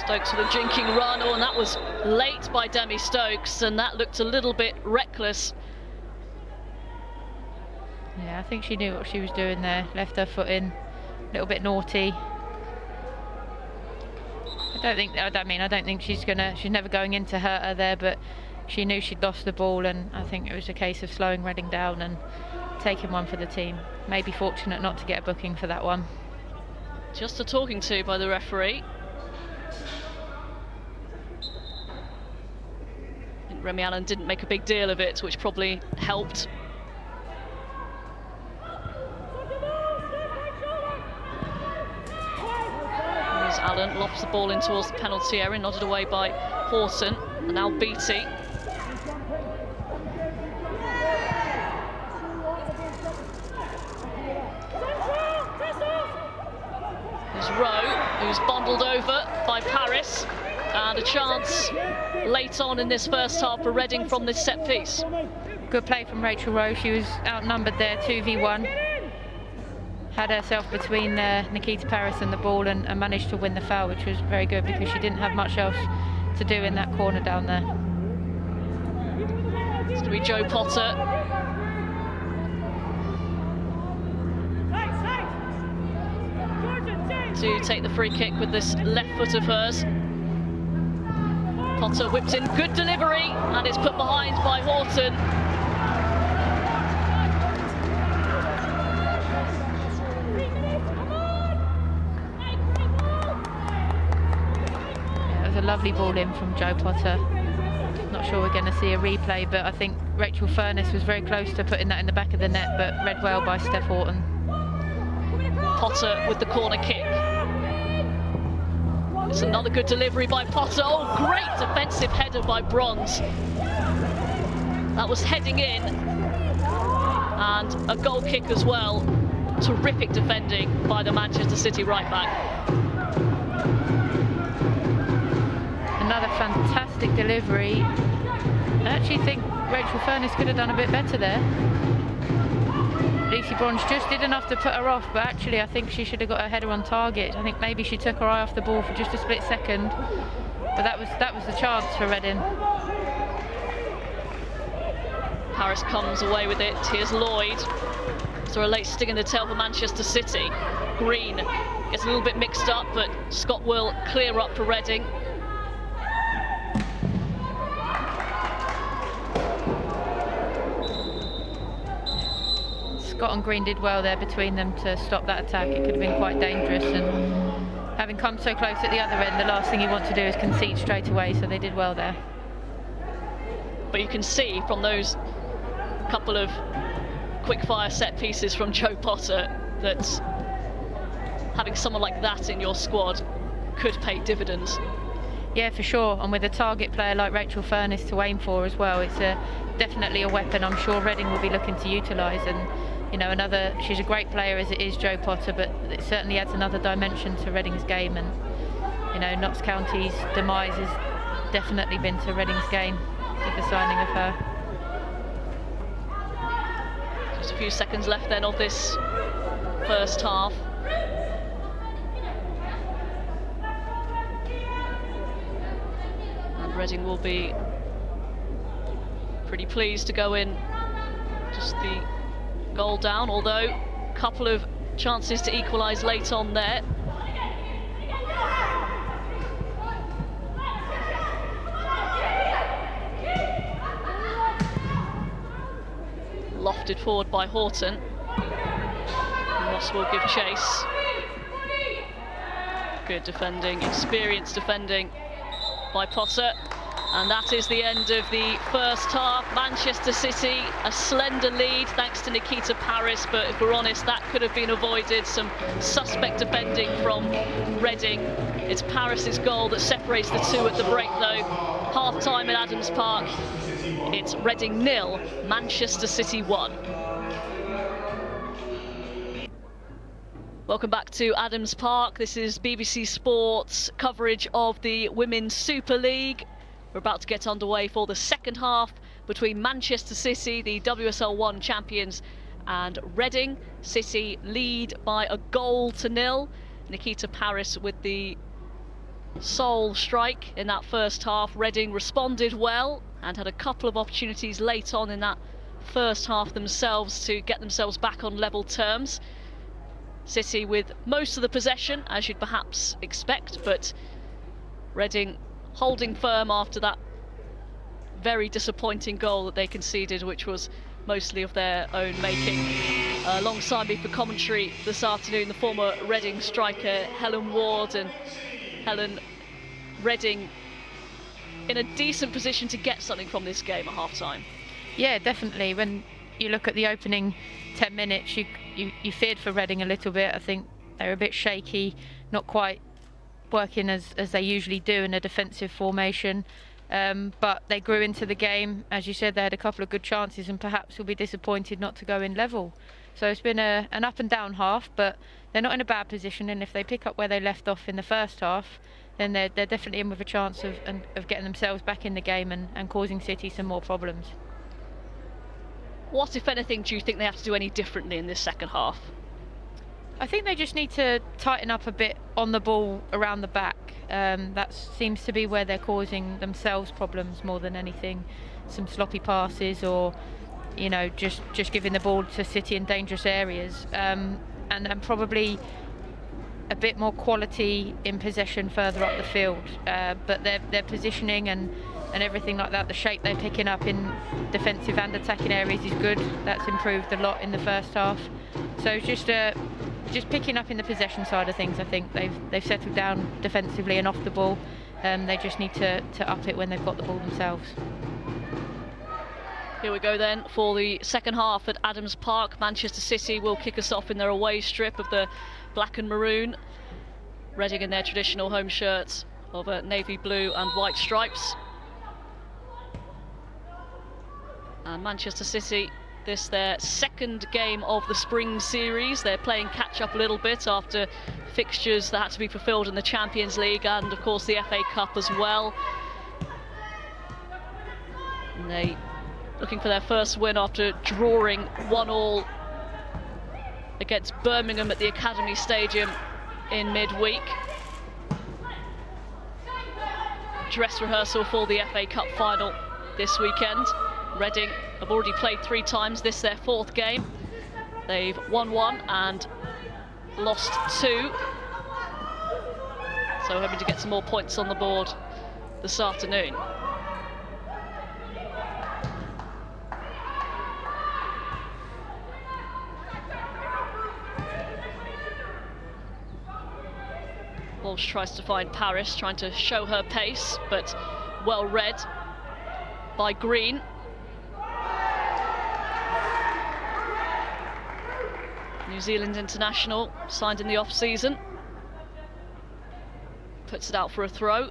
Stokes with a jinking run, and that was late by Demi Stokes, and that looked a little bit reckless. Yeah, I think she knew what she was doing there. Left her foot in, a little bit naughty. I don't think she's never going in to hurt her there, but she knew she'd lost the ball, and I think it was a case of slowing Reading down and taking one for the team. Maybe fortunate not to get a booking for that one. Just a talking to by the referee. I think Remy Allen didn't make a big deal of it, which probably helped. Here's Allen, lofts the ball in towards the penalty area, nodded away by Horton, and now Beattie. There's Rowe, who's bundled over by Paris, and a chance late on in this first half for Reading from this set piece. Good play from Rachel Rowe. She was outnumbered there, 2v1. Had herself between Nikita Paris and the ball, and managed to win the foul, which was very good because she didn't have much else to do in that corner down there. It's going to be Jo Potter. To take the free kick with this left foot of hers. Potter whipped in, good delivery, and it's put behind by Horton. Yeah, it was a lovely ball in from Jo Potter. Not sure we're going to see a replay, but I think Rachel Furness was very close to putting that in the back of the net, but read well by Steph Horton. Potter with the corner kick. It's another good delivery by Potter. Oh, great defensive header by Bronze. That was heading in. And a goal kick as well. Terrific defending by the Manchester City right back. Another fantastic delivery. I actually think Rachel Furness could have done a bit better there. Lucy Bronze just did enough to put her off, but actually I think she should have got her header on target. I think maybe she took her eye off the ball for just a split second, but that was the chance for Reading. Paris comes away with it. Here's Lloyd. So a late sting in the tail for Manchester City. Green gets a little bit mixed up, but Scott will clear up for Reading. Scott and Green did well there between them to stop that attack. It could have been quite dangerous, and having come so close at the other end, the last thing you want to do is concede straight away, so they did well there. But you can see from those couple of quick-fire set pieces from Jo Potter that having someone like that in your squad could pay dividends. Yeah, for sure, and with a target player like Rachel Furness to aim for as well, it's definitely a weapon I'm sure Reading will be looking to utilise. And you know, she's a great player as it is, Jo Potter, but it certainly adds another dimension to Reading's game. And you know, Notts County's demise has definitely been to Reading's game with the signing of her. Just a few seconds left then of this first half. And Reading will be pretty pleased to go in just the goal down, although a couple of chances to equalise late on there. Lofted forward by Horton. Moss will give chase. Good defending, experienced defending by Potter. And that is the end of the first half. Manchester City, a slender lead thanks to Nikita Parris, but if we're honest, that could have been avoided. Some suspect defending from Reading. It's Parris's goal that separates the two at the break, though. Half-time at Adams Park. It's Reading 0, Manchester City 1. Welcome back to Adams Park. This is BBC Sports coverage of the Women's Super League. We're about to get underway for the second half between Manchester City, the WSL 1 champions, and Reading. City lead by a goal to 0. Nikita Parris with the sole strike in that first half. Reading responded well and had a couple of opportunities late on in that first half themselves to get themselves back on level terms. City with most of the possession, as you'd perhaps expect, but Reading holding firm after that very disappointing goal that they conceded, which was mostly of their own making. Alongside me for commentary this afternoon, the former Reading striker Helen Ward. And Helen, Reading in a decent position to get something from this game at half-time. Yeah, definitely. When you look at the opening 10 minutes, you feared for Reading a little bit. I think they were a bit shaky, not quite working as they usually do in a defensive formation, but they grew into the game. As you said, they had a couple of good chances and perhaps will be disappointed not to go in level. So it's been an up and down half, but they're not in a bad position, and if they pick up where they left off in the first half, then they're definitely in with a chance of getting themselves back in the game and causing City some more problems. What, if anything, do you think they have to do any differently in this second half? I think they just need to tighten up a bit on the ball around the back. That seems to be where they're causing themselves problems more than anything. Some sloppy passes, or just giving the ball to City in dangerous areas, and probably a bit more quality in possession further up the field. But their positioning and everything like that, the shape they're picking up in defensive and attacking areas is good. That's improved a lot in the first half. So just picking up in the possession side of things, I think they've settled down defensively and off the ball. They just need to up it when they've got the ball themselves. Here we go then for the second half at Adams Park. Manchester City will kick us off in their away strip of the black and maroon. Reading in their traditional home shirts of navy blue and white stripes. And Manchester City, this their second game of the Spring Series. They're playing catch up a little bit after fixtures that had to be fulfilled in the Champions League and of course the FA Cup as well. And they looking for their first win after drawing 1-1 against Birmingham at the Academy Stadium in midweek. Dress rehearsal for the FA Cup final this weekend. Reading have already played 3 times, this their 4th game. They've won 1 and lost 2. So hoping to get some more points on the board this afternoon. Walsh tries to find Parris, trying to show her pace, but well read by Green. New Zealand international, signed in the off-season. Puts it out for a throw.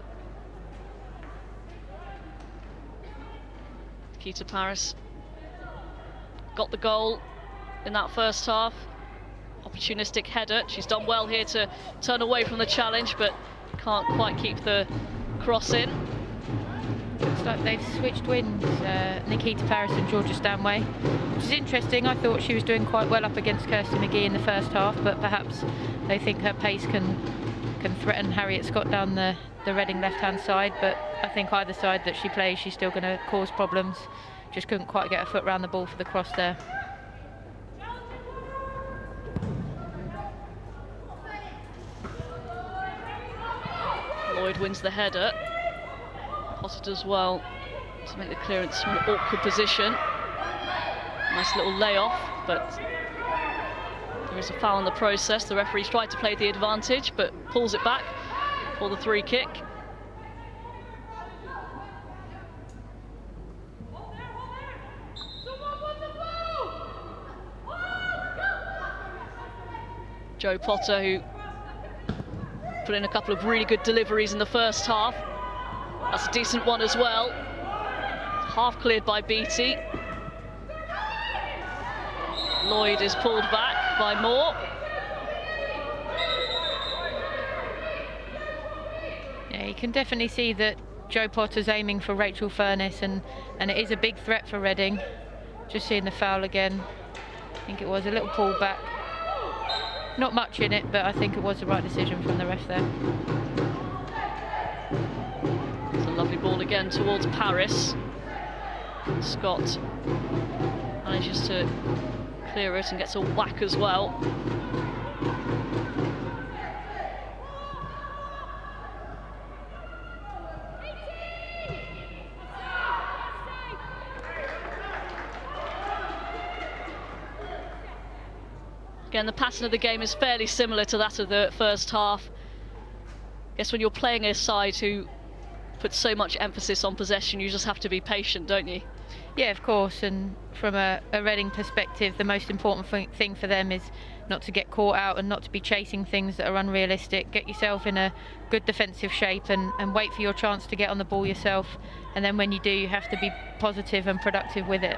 Nikita Parris got the goal in that first half. Opportunistic header. She's done well here to turn away from the challenge, but can't quite keep the cross in. Looks like they've switched wins, Nikita Parris and Georgia Stanway, which is interesting. I thought she was doing quite well up against Kirsty McGee in the first half, but perhaps they think her pace can threaten Harriet Scott down the Reading left-hand side. But I think either side that she plays, she's still going to cause problems. Just couldn't quite get her foot around the ball for the cross there. Lloyd wins the header. Potted as well to make the clearance from an awkward position. Nice little layoff, but there is a foul in the process. The referee's tried to play the advantage, but pulls it back for the free kick. Jo Potter, who put in a couple of really good deliveries in the first half. That's a decent one as well. Half cleared by Beattie. Lloyd is pulled back by Moore. Yeah, you can definitely see that Jo Potter's aiming for Rachel Furness, and it is a big threat for Reading. Just seeing the foul again. I think it was a little pull back. Not much in it, but I think it was the right decision from the ref there. It's a lovely ball again towards Paris. Scott manages to clear it and gets a whack as well. Again, the pattern of the game is fairly similar to that of the first half. I guess when you're playing a side who puts so much emphasis on possession, you just have to be patient, don't you? Yeah, of course, and from a Reading perspective, the most important thing for them is not to get caught out and not to be chasing things that are unrealistic. Get yourself in a good defensive shape and wait for your chance to get on the ball yourself, and then when you do, you have to be positive and productive with it.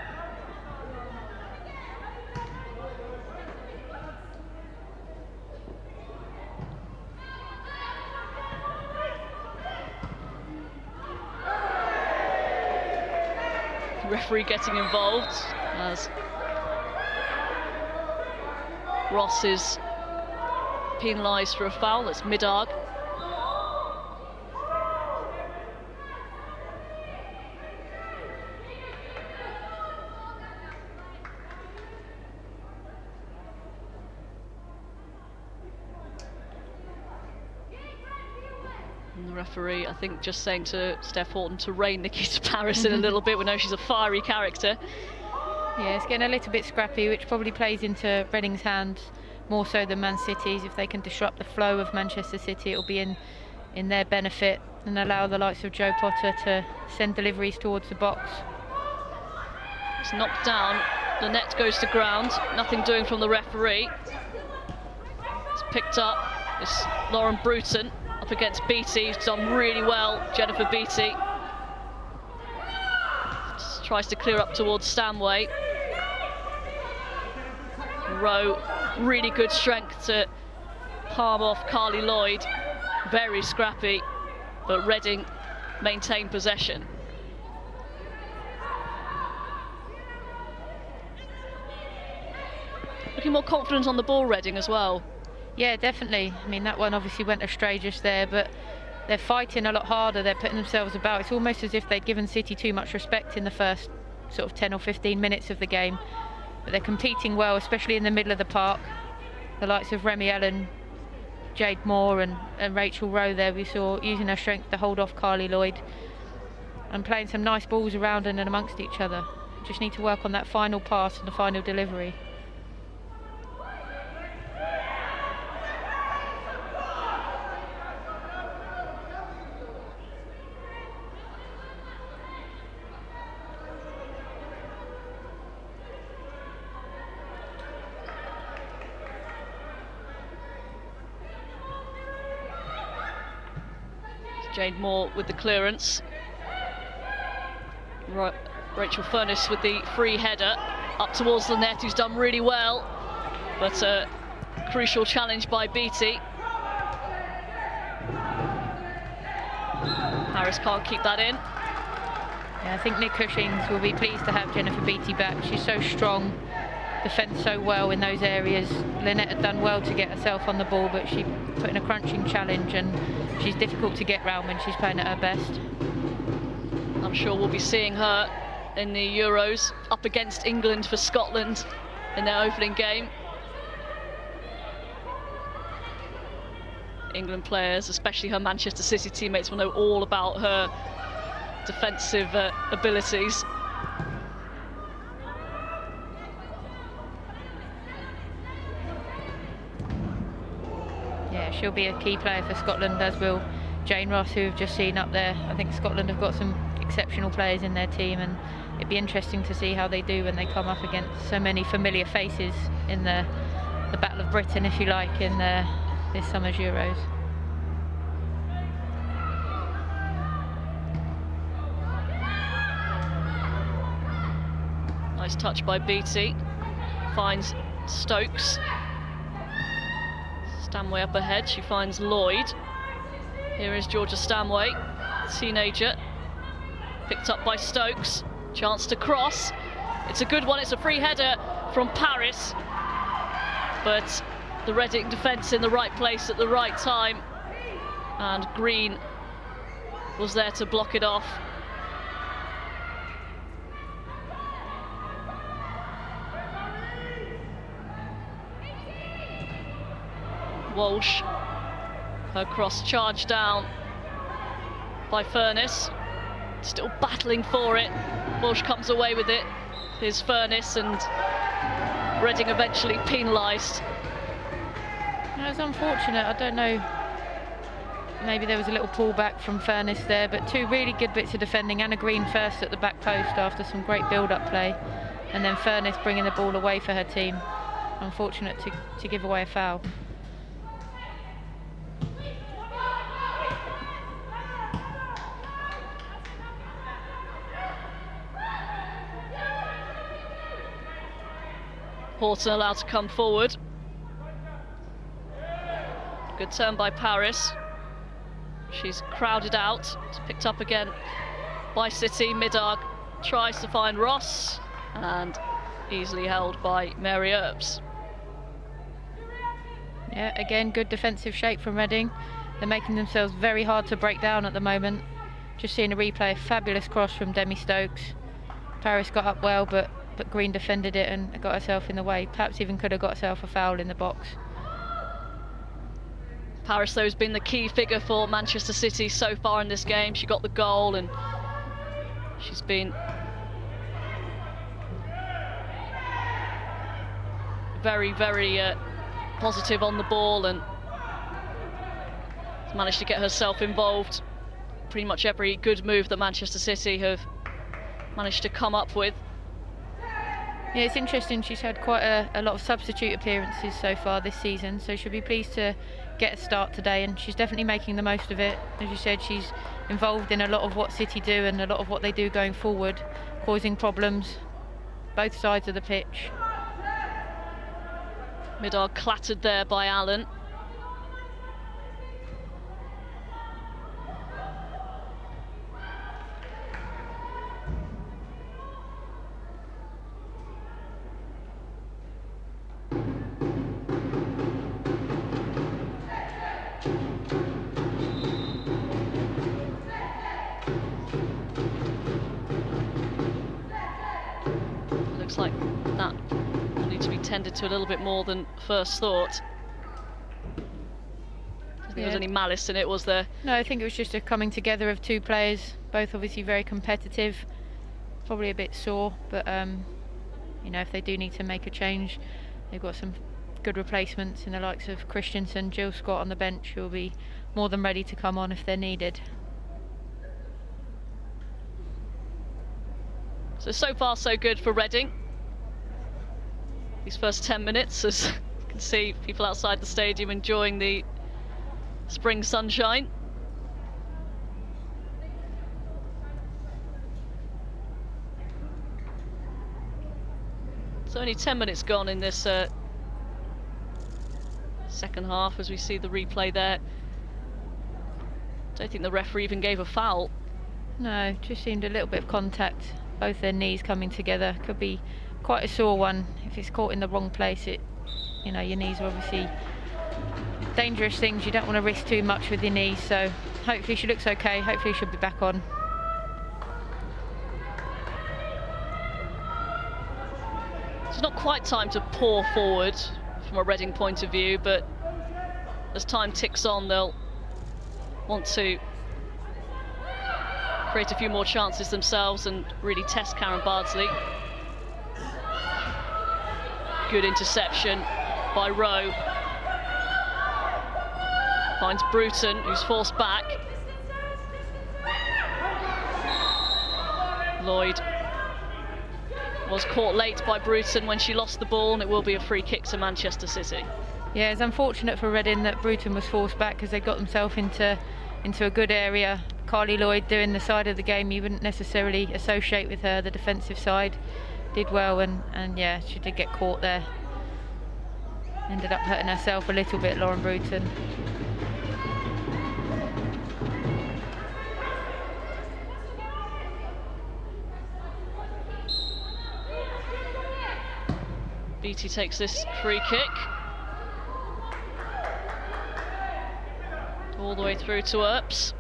Referee getting involved as Ross is penalised for a foul. That's Middag. And the referee, I think, just saying to Steph Horton to rein Nikita Paris in a little bit. We know she's a fiery character. Yeah, it's getting a little bit scrappy, which probably plays into Reading's hands more so than Man City's. If they can disrupt the flow of Manchester City, it'll be in their benefit and allow the likes of Jo Potter to send deliveries towards the box. It's knocked down. The net goes to ground. Nothing doing from the referee. It's picked up. It's Lauren Bruton up against Beattie, who's done really well. Jennifer Beattie just tries to clear up towards Stanway. Rowe, really good strength to palm off Carly Lloyd. Very scrappy, but Reading maintain possession. Looking more confident on the ball, Reading, as well. Yeah, definitely. I mean, that one obviously went astray just there, but they're fighting a lot harder. They're putting themselves about. It's almost as if they'd given City too much respect in the first sort of 10 or 15 minutes of the game. But they're competing well, especially in the middle of the park. The likes of Remy Ellen, Jade Moore and Rachel Rowe there, we saw using her strength to hold off Carly Lloyd and playing some nice balls around and amongst each other. Just need to work on that final pass and the final delivery. Jade Moore with the clearance. Rachel Furness with the free header up towards the net, who's done really well, but a crucial challenge by Beattie. Harris can't keep that in. Yeah, I think Nick Cushings will be pleased to have Jennifer Beattie back. She's so strong, defends so well in those areas. Lynette had done well to get herself on the ball, but she put in a crunching challenge and she's difficult to get round when she's playing at her best. I'm sure we'll be seeing her in the Euros up against England for Scotland in their opening game. England players, especially her Manchester City teammates, will know all about her defensive abilities. Yeah, she'll be a key player for Scotland, as will Jane Ross, who we've just seen up there. I think Scotland have got some exceptional players in their team, and it'd be interesting to see how they do when they come up against so many familiar faces in the the Battle of Britain, if you like, in this summer's Euros. Nice touch by Beattie. Finds Stokes. Stanway up ahead. She finds Lloyd. Here is Georgia Stanway, teenager. Picked up by Stokes. Chance to cross. It's a good one. It's a free header from Paris. But the Reading defence in the right place at the right time. And Green was there to block it off. Walsh, her cross charged down by Furness, still battling for it. Walsh comes away with it. Here's Furness, and Reading eventually penalised. It was unfortunate. I don't know, maybe there was a little pullback from Furness there, but two really good bits of defending. Anna Green first at the back post after some great build-up play, and then Furness bringing the ball away for her team. Unfortunate to give away a foul. Horton allowed to come forward. Good turn by Paris. She's crowded out. It's picked up again by City. Middag tries to find Ross and easily held by Mary Earps. Yeah, again, good defensive shape from Reading. They're making themselves very hard to break down at the moment. Just seeing a replay, fabulous cross from Demi Stokes. Paris got up well, but Green defended it and got herself in the way. Perhaps even could have got herself a foul in the box. Paris, though, has been the key figure for Manchester City so far in this game. She got the goal and she's been very, very positive on the ball and has managed to get herself involved. Pretty much every good move that Manchester City have managed to come up with. Yeah, it's interesting. She's had quite a lot of substitute appearances so far this season, so she'll be pleased to get a start today, and she's definitely making the most of it. As you said, she's involved in a lot of what City do and a lot of what they do going forward, causing problems both sides of the pitch. Middag clattered there by Allen. Looks like that will need to be tended to a little bit more than first thought. I don't think there was any malice in it, was there? No, I think it was just a coming together of two players, both obviously very competitive, probably a bit sore, but you know, if they do need to make a change, they've got some good replacements in the likes of Christensen, Jill Scott on the bench, who will be more than ready to come on if they're needed. So far so good for Reading. These first 10 minutes, as you can see, people outside the stadium enjoying the spring sunshine. So only 10 minutes gone in this second half as we see the replay there. Don't think the referee even gave a foul. No, just seemed a little bit of contact. Both their knees coming together. Could be quite a sore one if it's caught in the wrong place. You know, your knees are obviously dangerous things. You don't want to risk too much with your knees. So hopefully she looks okay. Hopefully she'll be back on. It's not quite time to pour forward from a Reading point of view, but as time ticks on, they'll want to create a few more chances themselves and really test Karen Bardsley. Good interception by Rowe. Finds Bruton, who's forced back. Lloyd Was caught late by Bruton when she lost the ball, and it will be a free kick to Manchester City. Yeah, it's unfortunate for Reading that Bruton was forced back because they got themselves into a good area. Carly Lloyd doing the side of the game you wouldn't necessarily associate with her. The defensive side did well, and yeah, she did get caught there. Ended up hurting herself a little bit, Lauren Bruton. Beattie takes this free kick. All the way through to Earps.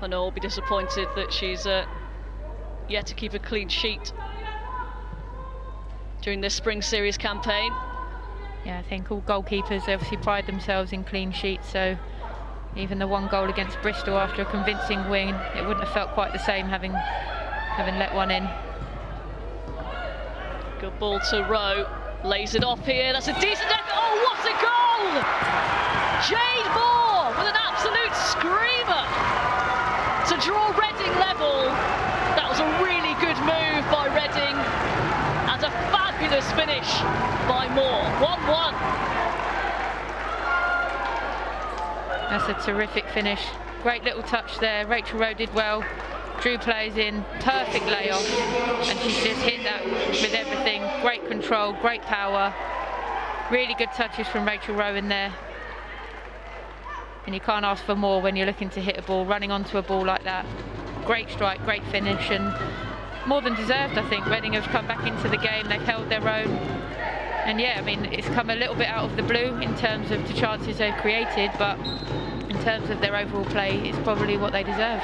I know I'll be disappointed that she's yet to keep a clean sheet during this Spring Series campaign. Yeah, I think all goalkeepers obviously pride themselves in clean sheets, so even the one goal against Bristol after a convincing win, it wouldn't have felt quite the same having let one in. Good ball to Rowe, lays it off here, that's a decent effort, oh what a goal! Jade Moore with an absolute screamer to draw Reading level. That was a really good move by Reading and a fabulous finish by Moore, 1-1. That's a terrific finish, great little touch there, Rachel Rowe did well. Drew plays in, perfect layoff, and she's just hit that with everything. Great control, great power, really good touches from Rachel Rowe in there. And you can't ask for more when you're looking to hit a ball, running onto a ball like that. Great strike, great finish, and more than deserved, I think. Reading have come back into the game, they've held their own. And yeah, I mean, it's come a little bit out of the blue in terms of the chances they've created, but in terms of their overall play, it's probably what they deserve.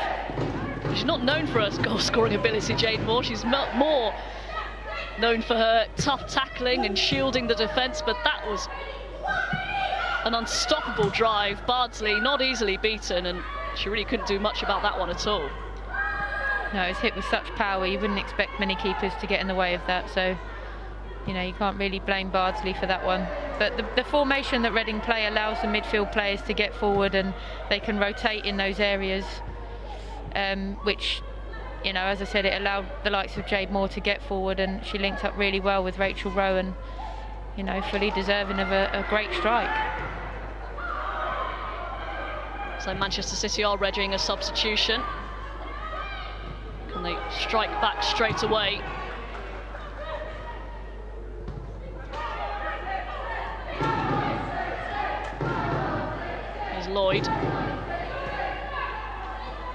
She's not known for her goal-scoring ability, Jade Moore. She's more known for her tough tackling and shielding the defence, but that was an unstoppable drive. Bardsley not easily beaten, and she really couldn't do much about that one at all. No, it's hit with such power, you wouldn't expect many keepers to get in the way of that, so you know, you can't really blame Bardsley for that one. But the formation that Reading play allows the midfield players to get forward, and they can rotate in those areas. Which, you know, as I said, it allowed the likes of Jade Moore to get forward, and she linked up really well with Rachel Rowe, and, you know, fully deserving of a great strike. So Manchester City are readying a substitution. Can they strike back straight away? Here's Lloyd.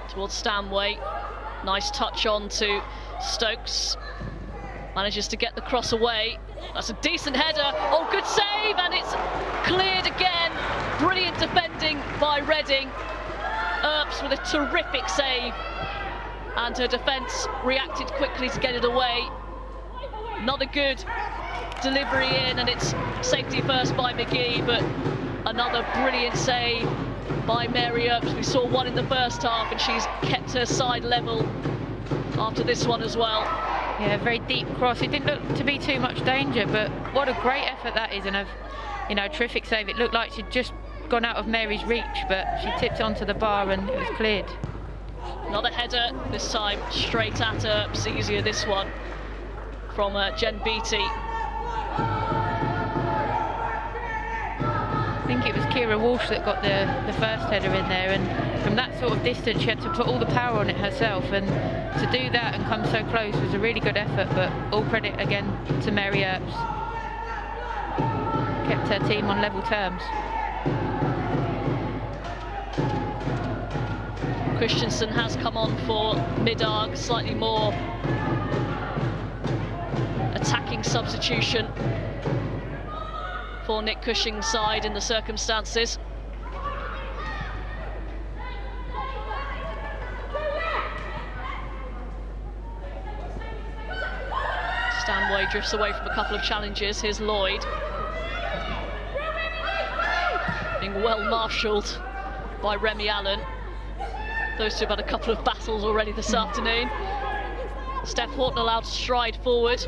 Towards Stanway, nice touch on to Stokes, manages to get the cross away, that's a decent header, oh good save, and it's cleared again, brilliant defending by Reading. Earps with a terrific save, and her defence reacted quickly to get it away. Not a good delivery in, and it's safety first by McGee, but another brilliant save by Mary Earps. We saw one in the first half, and she's kept her side level after this one as well. Yeah, very deep cross. It didn't look to be too much danger, but what a great effort that is, and a, you know, terrific save. It looked like she'd just gone out of Mary's reach, but she tipped onto the bar and it was cleared. Another header, this time straight at Earps. Easier this one from Jen Beattie. I think it was Kira Walsh that got the first header in there, and from that sort of distance she had to put all the power on it herself, and to do that and come so close was a really good effort, but all credit again to Mary Earps. Kept her team on level terms. Christensen has come on for Middag, slightly more attacking substitution for Nick Cushing's side in the circumstances. Stanway drifts away from a couple of challenges. Here's Lloyd. Being well marshalled by Remy Allen. Those two have had a couple of battles already this afternoon. Steph Horton allowed to stride forward.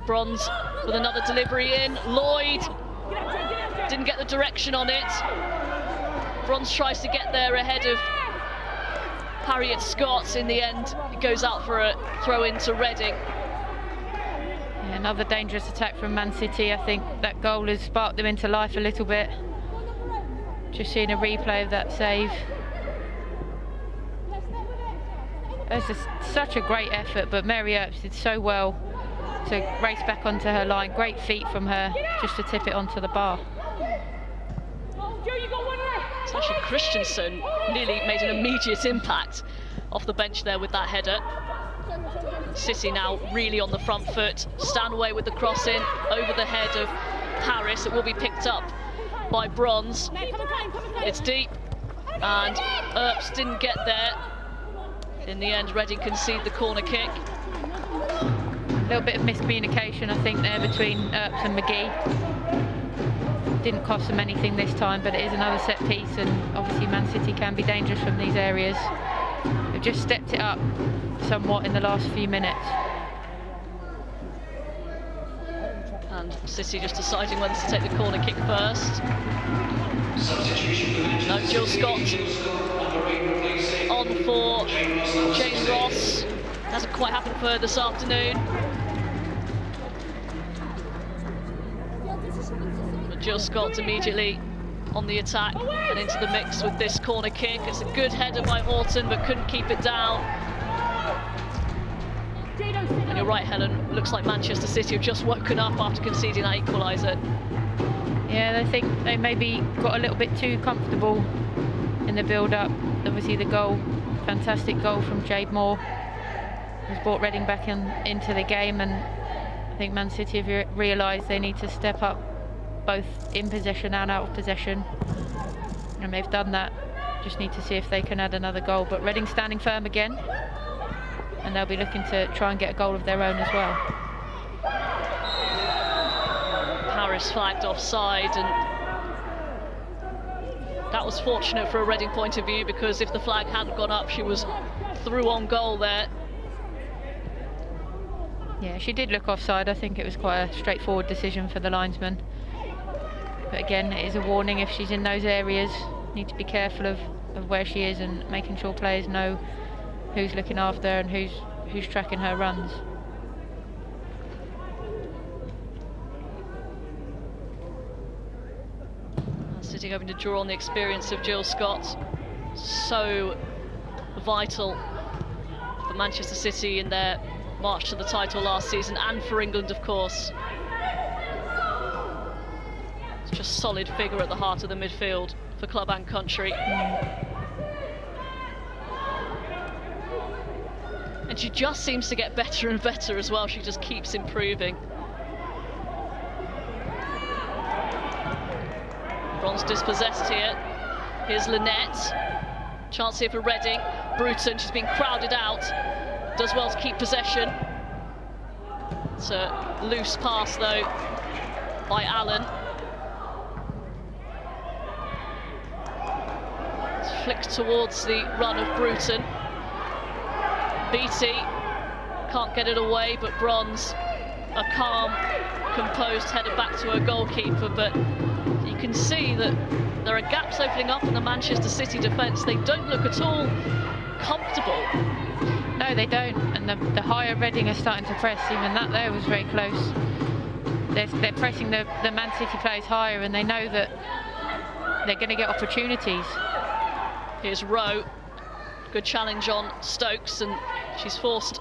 Bronze with another delivery in. Lloyd didn't get the direction on it. Bronze tries to get there ahead of Harriet Scott in the end goes out for a throw into Reading. Yeah, another dangerous attack from Man City. I think that goal has sparked them into life a little bit. Just seeing a replay of that save. It was such a great effort, but Mary Earps did so well to race back onto her line. Great feet from her just to tip it onto the bar. Sasha Christensen nearly made an immediate impact off the bench there with that header. City now really on the front foot. Stanway with the cross in over the head of Harris. It will be picked up by Bronze. It's deep and Earps didn't get there. In the end, Reading concede the corner kick. A little bit of miscommunication, I think, there between Earps and McGee. Didn't cost them anything this time, but it is another set piece, and obviously Man City can be dangerous from these areas. They've just stepped it up somewhat in the last few minutes. And City just deciding whether to take the corner kick first. No, Jill Scott on for Jane Ross. Hasn't quite happened for her this afternoon. But Jill Scott immediately on the attack and into the mix with this corner kick. It's a good header by Horton, but couldn't keep it down. And you're right, Helen, looks like Manchester City have just woken up after conceding that equaliser. Yeah, I think they maybe got a little bit too comfortable in the build-up. Obviously the goal, fantastic goal from Jade Moore, has brought Reading back into the game, and I think Man City have realised they need to step up both in possession and out of possession, and they've done that. Just need to see if they can add another goal, but Reading standing firm again, and they'll be looking to try and get a goal of their own as well. Harris flagged offside, and that was fortunate for a Reading point of view, because if the flag hadn't gone up, she was through on goal there. Yeah, she did look offside. I think it was quite a straightforward decision for the linesman. But again, it is a warning if she's in those areas. Need to be careful of where she is and making sure players know who's looking after her and who's tracking her runs. City hoping to draw on the experience of Jill Scott. So vital for Manchester City in their march to the title last season, and for England, of course. It's just a solid figure at the heart of the midfield for club and country. And she just seems to get better and better as well. She just keeps improving. Bronze dispossessed here. Here's Lynette. Chance here for Reading. Bruton, she's been crowded out. Does well to keep possession. It's a loose pass though by Allen. It's flicked towards the run of Bruton. Beattie can't get it away, but Bronze, a calm, composed header back to her goalkeeper, but you can see that there are gaps opening up in the Manchester City defence. They don't look at all comfortable. No, they don't, and the higher Reading are starting to press, even that there was very close. They're pressing the Man City players higher, and they know that they're going to get opportunities. Here's Rowe. Good challenge on Stokes, and she's forced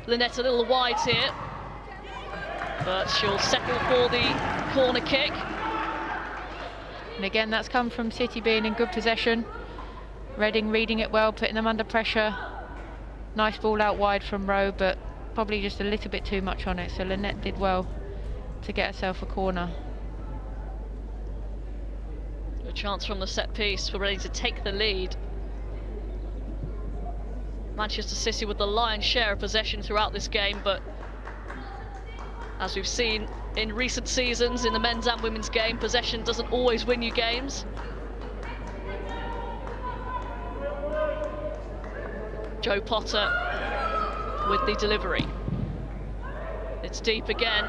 Lynette a little wide here. But she'll settle for the corner kick. And again, that's come from City being in good possession. Reading reading it well, putting them under pressure. Nice ball out wide from Rowe, but probably just a little bit too much on it. So Lynette did well to get herself a corner. A chance from the set piece. We're ready to take the lead. Manchester City with the lion's share of possession throughout this game, but as we've seen in recent seasons in the men's and women's game, possession doesn't always win you games. Jo Potter with the delivery. It's deep again.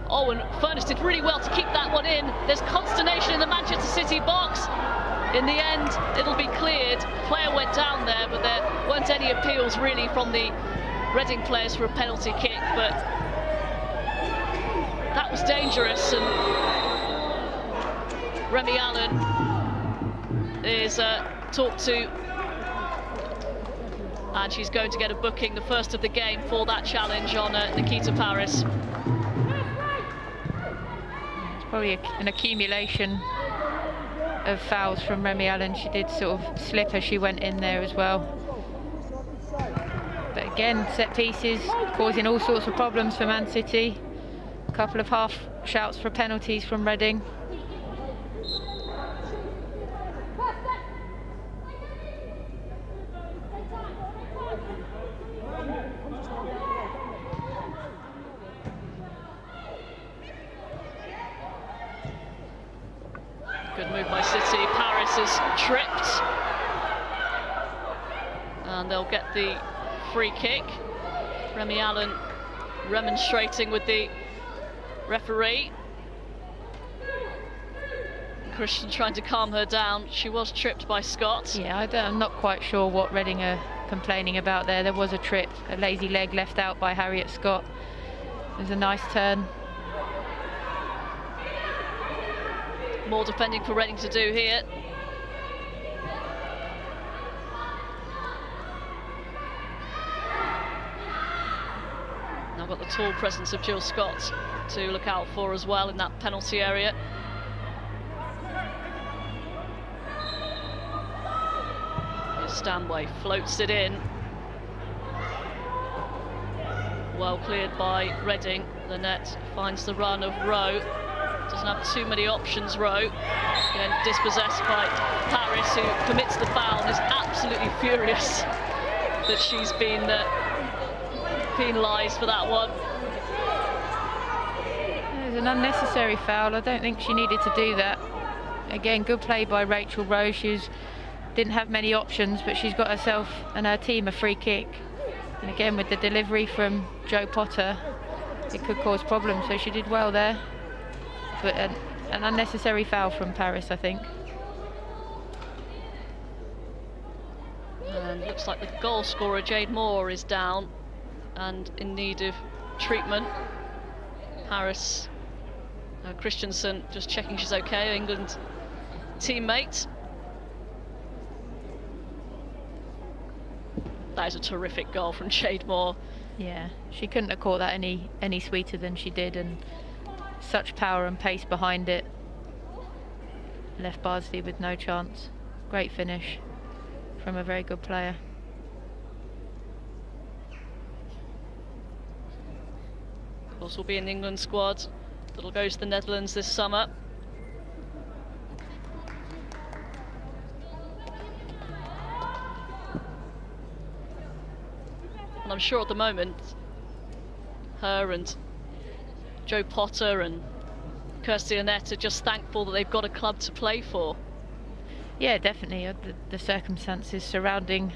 Oh, and Furness did really well to keep that one in. There's consternation in the Manchester City box. In the end, it'll be cleared. Player went down there, but there weren't any appeals really from the Reading players for a penalty kick, but that was dangerous, and Remy Allen is talked to, and she's going to get a booking, the first of the game, for that challenge on Nikita Paris. It's probably an accumulation of fouls from Remy Allen. She did sort of slip as she went in there as well. But again, set pieces causing all sorts of problems for Man City. A couple of half shouts for penalties from Reading. Good move by City. Paris is tripped, and they'll get the free kick. Remy Allen remonstrating with the referee. Christian trying to calm her down. She was tripped by Scott. Yeah, I'm not quite sure what Reading are complaining about there. There was a trip, a lazy leg left out by Harriet Scott. It was a nice turn. More defending for Reading to do here. Now got the tall presence of Jill Scott to look out for as well in that penalty area. Here's Stanway, floats it in. Well cleared by Reading. The net finds the run of Rowe. Doesn't have too many options, Rowe. Again, dispossessed by Paris, who commits the foul and is absolutely furious that she's been penalised for that one. It was an unnecessary foul. I don't think she needed to do that. Again, good play by Rachel Rowe. She didn't have many options, but she's got herself and her team a free kick. And again, with the delivery from Jo Potter, it could cause problems, so she did well there. But an unnecessary foul from Paris, I think. And looks like the goal scorer, Jade Moore, is down and in need of treatment. Paris, Christensen just checking she's okay, England teammate. That is a terrific goal from Jade Moore. Yeah, she couldn't have caught that any sweeter than she did, and such power and pace behind it. Left Bardsley with no chance. Great finish from a very good player. Of course, will be in the England squad that'll go to the Netherlands this summer. And I'm sure at the moment, her and Jo Potter and Kirsty Annette are just thankful that they've got a club to play for. Yeah, definitely. The circumstances surrounding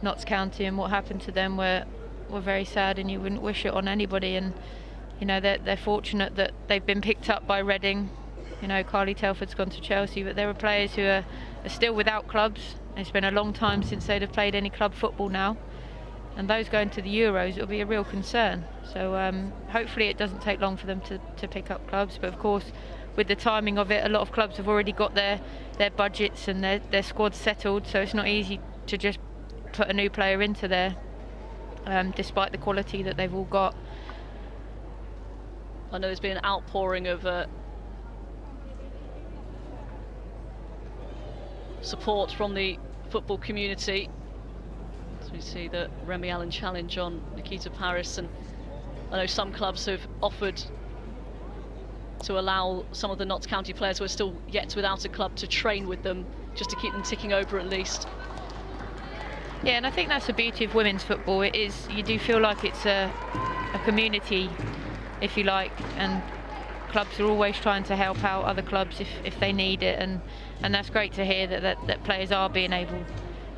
Notts County and what happened to them were very sad, and you wouldn't wish it on anybody. And you know, they're fortunate that they've been picked up by Reading. You know, Carly Telford's gone to Chelsea, but there are players who are still without clubs. It's been a long time since they'd have played any club football now. And those going to the Euros, it'll be a real concern. So hopefully it doesn't take long for them to pick up clubs. But of course, with the timing of it, a lot of clubs have already got their budgets and their squads settled. So it's not easy to just put a new player into there, despite the quality that they've all got. I know there's been an outpouring of support from the football community. We see the Remy Allen challenge on Nikita Paris, and I know some clubs have offered to allow some of the Notts County players who are still yet without a club to train with them, just to keep them ticking over at least. Yeah, and I think that's the beauty of women's football. It is, you do feel like it's a community, if you like, and clubs are always trying to help out other clubs if they need it, and that's great to hear that players are being able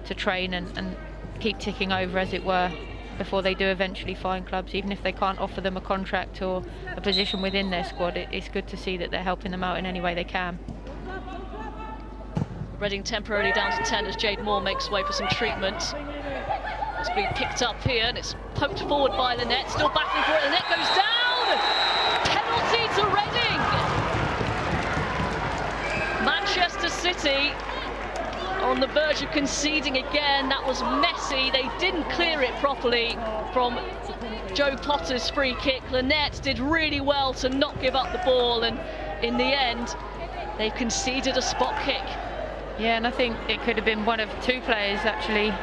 to train and keep ticking over, as it were, before they do eventually find clubs. Even if they can't offer them a contract or a position within their squad, it's good to see that they're helping them out in any way they can. Reading temporarily down to 10 as Jade Moore makes way for some treatment. It's been picked up here and it's poked forward by Lynette, still battling for it. Lynette goes down! Penalty to Reading! Manchester City on the verge of conceding again. That was messy. They didn't clear it properly from Jo Potter's free kick. Lynette did really well to not give up the ball, and in the end, they conceded a spot kick. Yeah, and I think it could have been one of two players actually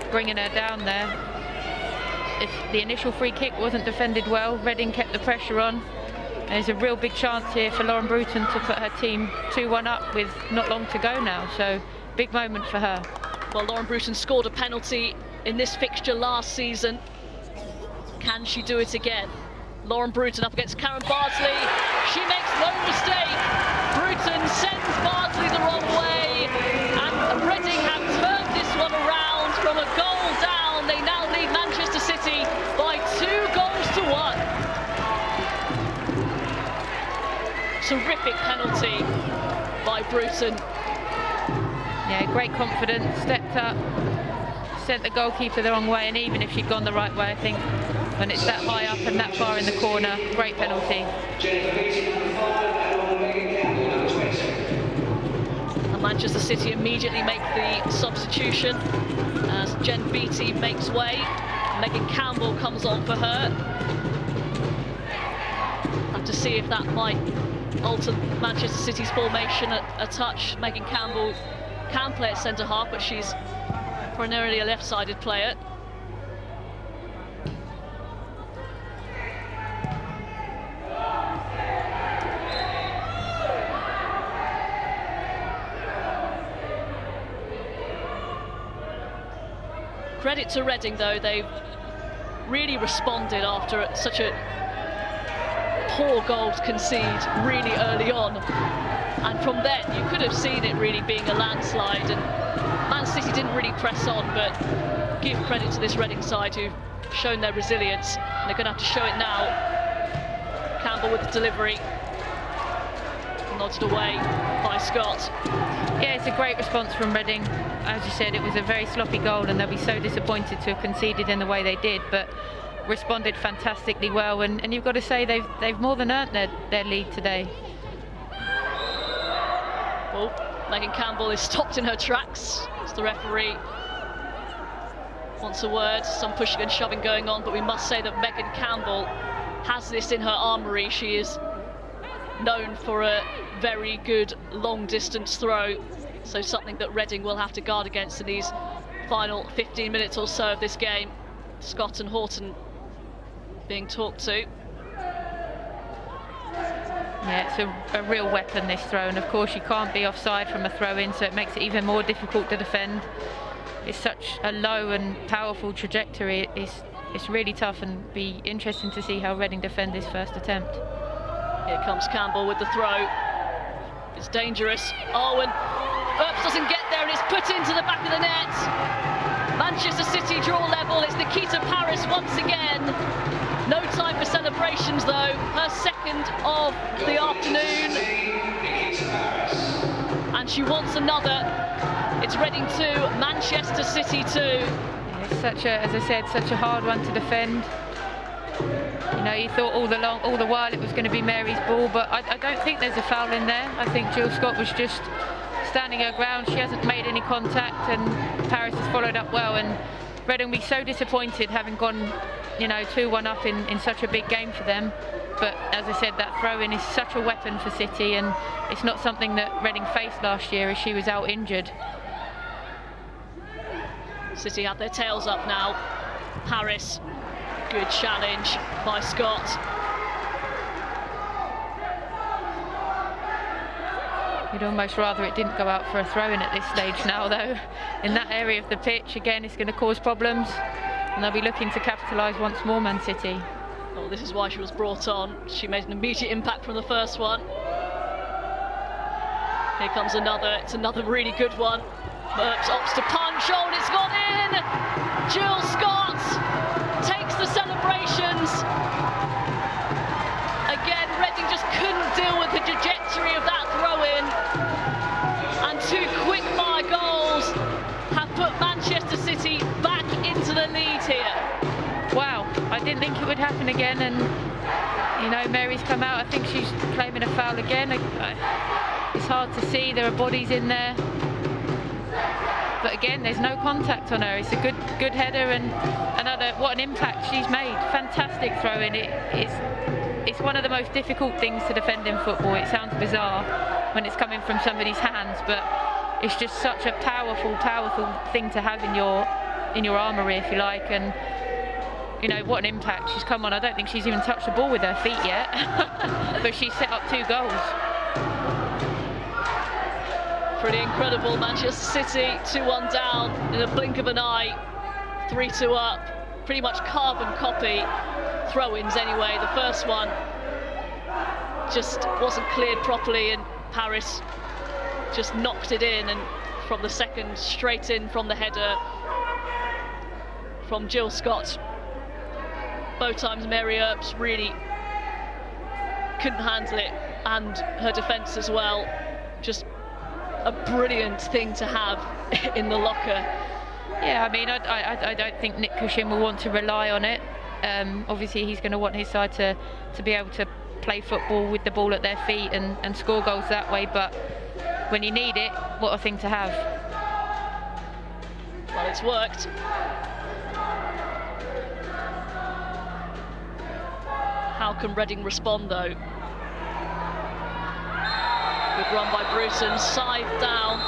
bringing her down there. If the initial free kick wasn't defended well, Reading kept the pressure on. There's a real big chance here for Lauren Bruton to put her team 2-1 up with not long to go now, so big moment for her. Well, Lauren Bruton scored a penalty in this fixture last season. Can she do it again? Lauren Bruton up against Karen Bardsley. She makes no mistake. Bruton sends Bardsley the wrong way, and Reading have turned this one around from a goal down. They now lead Manchester City by 2-1. Terrific penalty by Bruton. Yeah, great confidence, stepped up, sent the goalkeeper the wrong way, and even if she'd gone the right way, I think when it's that high up and that far in the corner, great penalty. And Manchester City immediately make the substitution as Jen Beattie makes way. Megan Campbell comes on for her. Have to see if that might alter Manchester City's formation a touch. Megan Campbell can play at centre half, but she's primarily a left-sided player. Credit to Reading though, they've really responded after such a poor goal to concede really early on, and from then you could have seen it really being a landslide, and Man City didn't really press on, but give credit to this Reading side who've shown their resilience, and they're going to have to show it now. Campbell with the delivery, nodded away by Scott. Yeah, it's a great response from Reading. As you said, it was a very sloppy goal and they'll be so disappointed to have conceded in the way they did, but responded fantastically well, and you've got to say they've more than earned their lead today. Oh, Megan Campbell is stopped in her tracks as the referee wants a word. Some pushing and shoving going on, but we must say that Megan Campbell has this in her armoury. She is known for a very good long distance throw, so something that Reading will have to guard against in these final 15 minutes or so of this game. Scott and Horton being talked to. Yeah, it's a real weapon, this throw, and of course you can't be offside from a throw-in, so it makes it even more difficult to defend. It's such a low and powerful trajectory. It's really tough, and be interesting to see how Reading defend this first attempt. Here comes Campbell with the throw. It's dangerous. Oh, and Earps doesn't get there, and it's put into the back of the net. Manchester City draw level. It's Nikita Paris once again. No time for celebrations though. Her second of the afternoon. And she wants another. It's Reading 2, Manchester City 2. It's such a, as I said, such a hard one to defend. You know, you thought all the while it was going to be Mary's ball, but I don't think there's a foul in there. I think Jill Scott was just standing her ground. She hasn't made any contact, and Paris has followed up well, and Reading will be so disappointed having gone, you know, 2-1 up in such a big game for them. But as I said, that throw-in is such a weapon for City, and it's not something that Reading faced last year as she was out injured. City have their tails up now. Paris, good challenge by Scott. You'd almost rather it didn't go out for a throw-in at this stage now, though. In that area of the pitch, again, it's going to cause problems, and they'll be looking to capitalise once more, Man City. Well, this is why she was brought on. She made an immediate impact from the first one. Here comes another. It's another really good one. Merps opts to punch. Oh, and it's gone in! Jill Scott takes the celebrations. Again, Reading just couldn't deal with the trajectory of that throw-in. And come out. I think she's claiming a foul again. It's hard to see, there are bodies in there. But again, there's no contact on her. It's a good header, and what an impact she's made. Fantastic throw in. It's one of the most difficult things to defend in football. It sounds bizarre when it's coming from somebody's hands, but it's just such a powerful thing to have in your armoury, if you like. And you know, what an impact. She's come on. I don't think she's even touched the ball with her feet yet, but she's set up 2 goals. Pretty incredible. Manchester City 2-1 down in a blink of an eye, 3-2 up. Pretty much carbon copy throw-ins anyway. The first one just wasn't cleared properly, and Paris just knocked it in, and from the second, straight in from the header from Jill Scott. Both times Mary Earps really couldn't handle it, and her defence as well. Just a brilliant thing to have in the locker. Yeah, I mean, I don't think Nick Cushing will want to rely on it. Obviously, he's going to want his side to be able to play football with the ball at their feet and score goals that way. But when you need it, what a thing to have. Well, it's worked. How can Reading respond, though? Good run by Bruton, side down.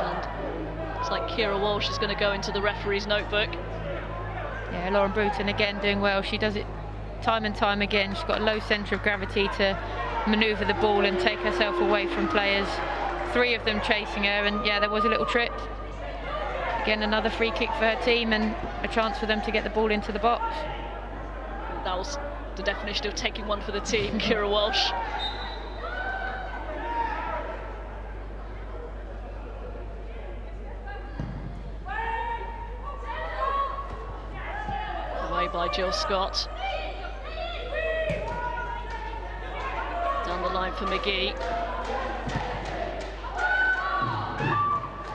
And it's like Kira Walsh is going to go into the referee's notebook. Yeah, Lauren Bruton again doing well. She does it time and time again. She's got a low centre of gravity to manoeuvre the ball and take herself away from players. 3 of them chasing her, and yeah, there was a little trip. Again, another free kick for her team and a chance for them to get the ball into the box. That was the definition of taking one for the team, Kira Walsh. Away by Jill Scott. Down the line for McGee.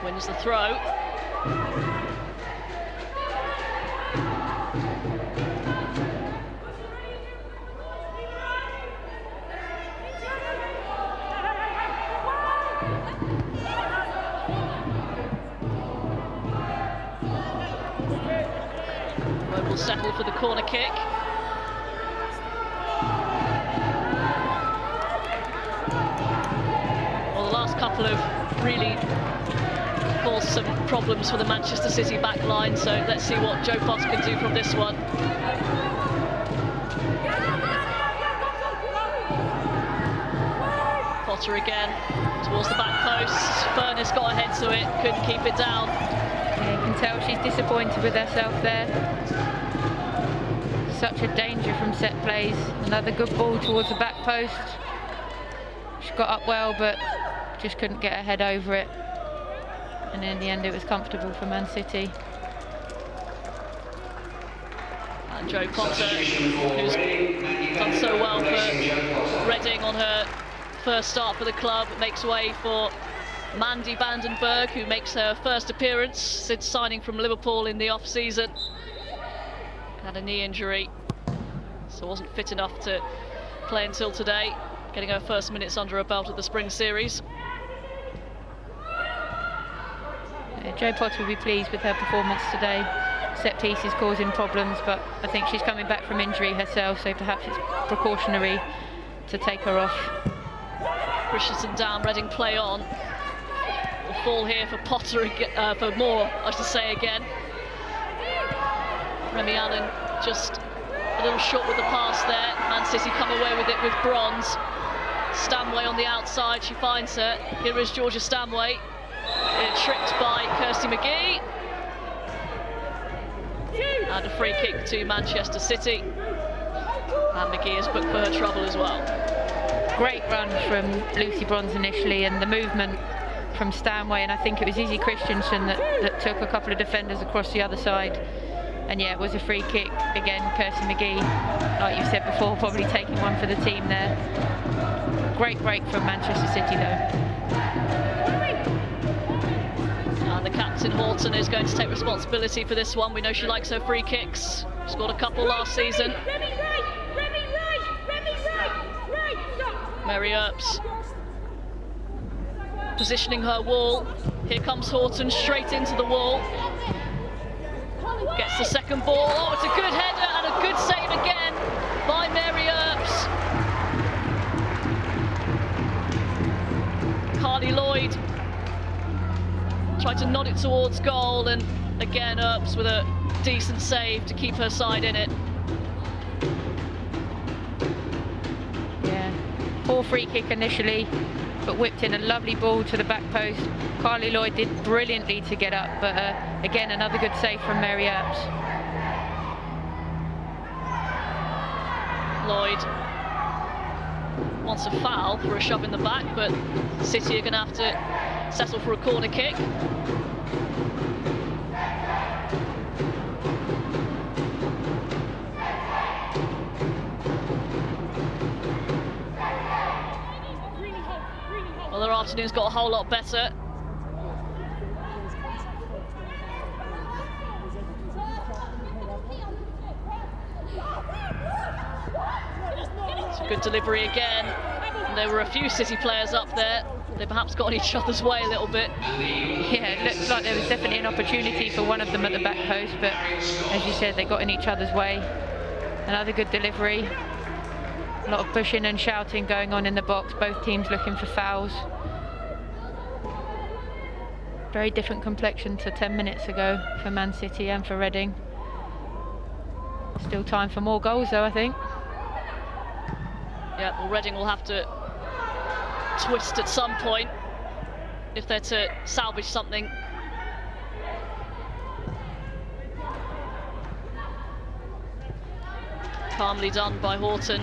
Wins the throw. Road will settle for the corner kick. Well, the last couple of really caused some problems for the Manchester City back line, so let's see what Jo Potter can do from this one. Potter again towards the back post. Furness got ahead to it, couldn't keep it down. Yeah, you can tell she's disappointed with herself there. Such a danger from set plays. Another good ball towards the back post. She got up well, but just couldn't get her head over it. And in the end, it was comfortable for Man City. And Jo Potter, who's done so well for Reading on her first start for the club, makes way for Mandy Vandenberg, who makes her first appearance since signing from Liverpool in the off-season. Had a knee injury, so wasn't fit enough to play until today, getting her first minutes under her belt at the Spring Series. Jo Potter will be pleased with her performance today. Set pieces causing problems, but I think she's coming back from injury herself, so perhaps it's precautionary to take her off. Christensen down, Reading play on. Will fall here for Potter again, for Moore, I should say again. Remy Allen just a little short with the pass there. Man City come away with it with Bronze. Stanway on the outside, she finds her. Here is Georgia Stanway. Tripped by Kirsty McGee. And a free kick to Manchester City. And McGee is booked for her trouble as well. Great run from Lucy Bronze initially, and the movement from Stanway, and I think it was Izzy Christensen that took a couple of defenders across the other side. And yeah, it was a free kick. Again, Kirsty McGee, like you said before, probably taking one for the team there. Great break from Manchester City though. And the captain Horton is going to take responsibility for this one. We know she likes her free kicks. Scored a couple last season. Mary Earps positioning her wall. Here comes Horton straight into the wall. Gets the second ball. Oh, it's a good header and a good save again by Mary Earps. Carly Lloyd tried to nod it towards goal, and again Earps with a decent save to keep her side in it. Yeah, poor free kick initially, but whipped in a lovely ball to the back post. Carly Lloyd did brilliantly to get up, but again another good save from Mary Earps. Lloyd wants a foul for a shove in the back, but City are going to have to settle for a corner kick. Well, their afternoon's got a whole lot better. It's a good delivery again. And there were a few City players up there. They perhaps got in each other's way a little bit. Yeah, it looked like there was definitely an opportunity for one of them at the back post, but as you said, they got in each other's way. Another good delivery. A lot of pushing and shouting going on in the box, both teams looking for fouls. Very different complexion to 10 minutes ago for Man City and for Reading. Still time for more goals though, I think. Yeah, well, Reading will have to twist at some point if they're to salvage something. Calmly done by Horton.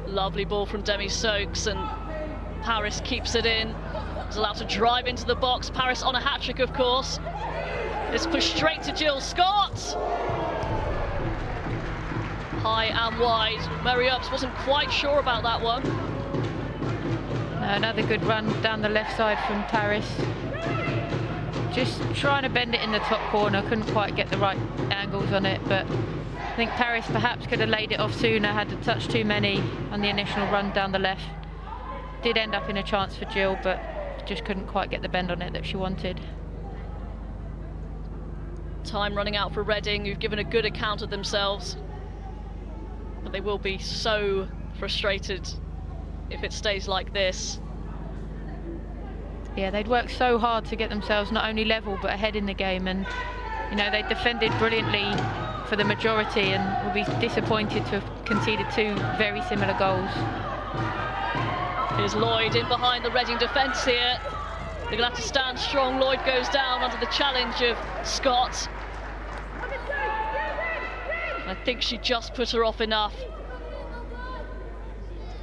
Lovely ball from Demi Stokes, and Paris keeps it in. Is allowed to drive into the box. Paris on a hat-trick, of course. It's pushed straight to Jill Scott. High and wide. Mary Earps wasn't quite sure about that one. Another good run down the left side from Paris. Just trying to bend it in the top corner. Couldn't quite get the right angles on it, but I think Paris perhaps could have laid it off sooner, had a touch too many on the initial run down the left. Did end up in a chance for Jill, but just couldn't quite get the bend on it that she wanted. Time running out for Reading, who've given a good account of themselves. But they will be so frustrated if it stays like this. Yeah, they'd worked so hard to get themselves not only level but ahead in the game, and you know, they defended brilliantly for the majority and will be disappointed to have conceded two very similar goals. Here's Lloyd in behind the Reading defence here. They're going to have to stand strong. Lloyd goes down under the challenge of Scott. I think she just put her off enough.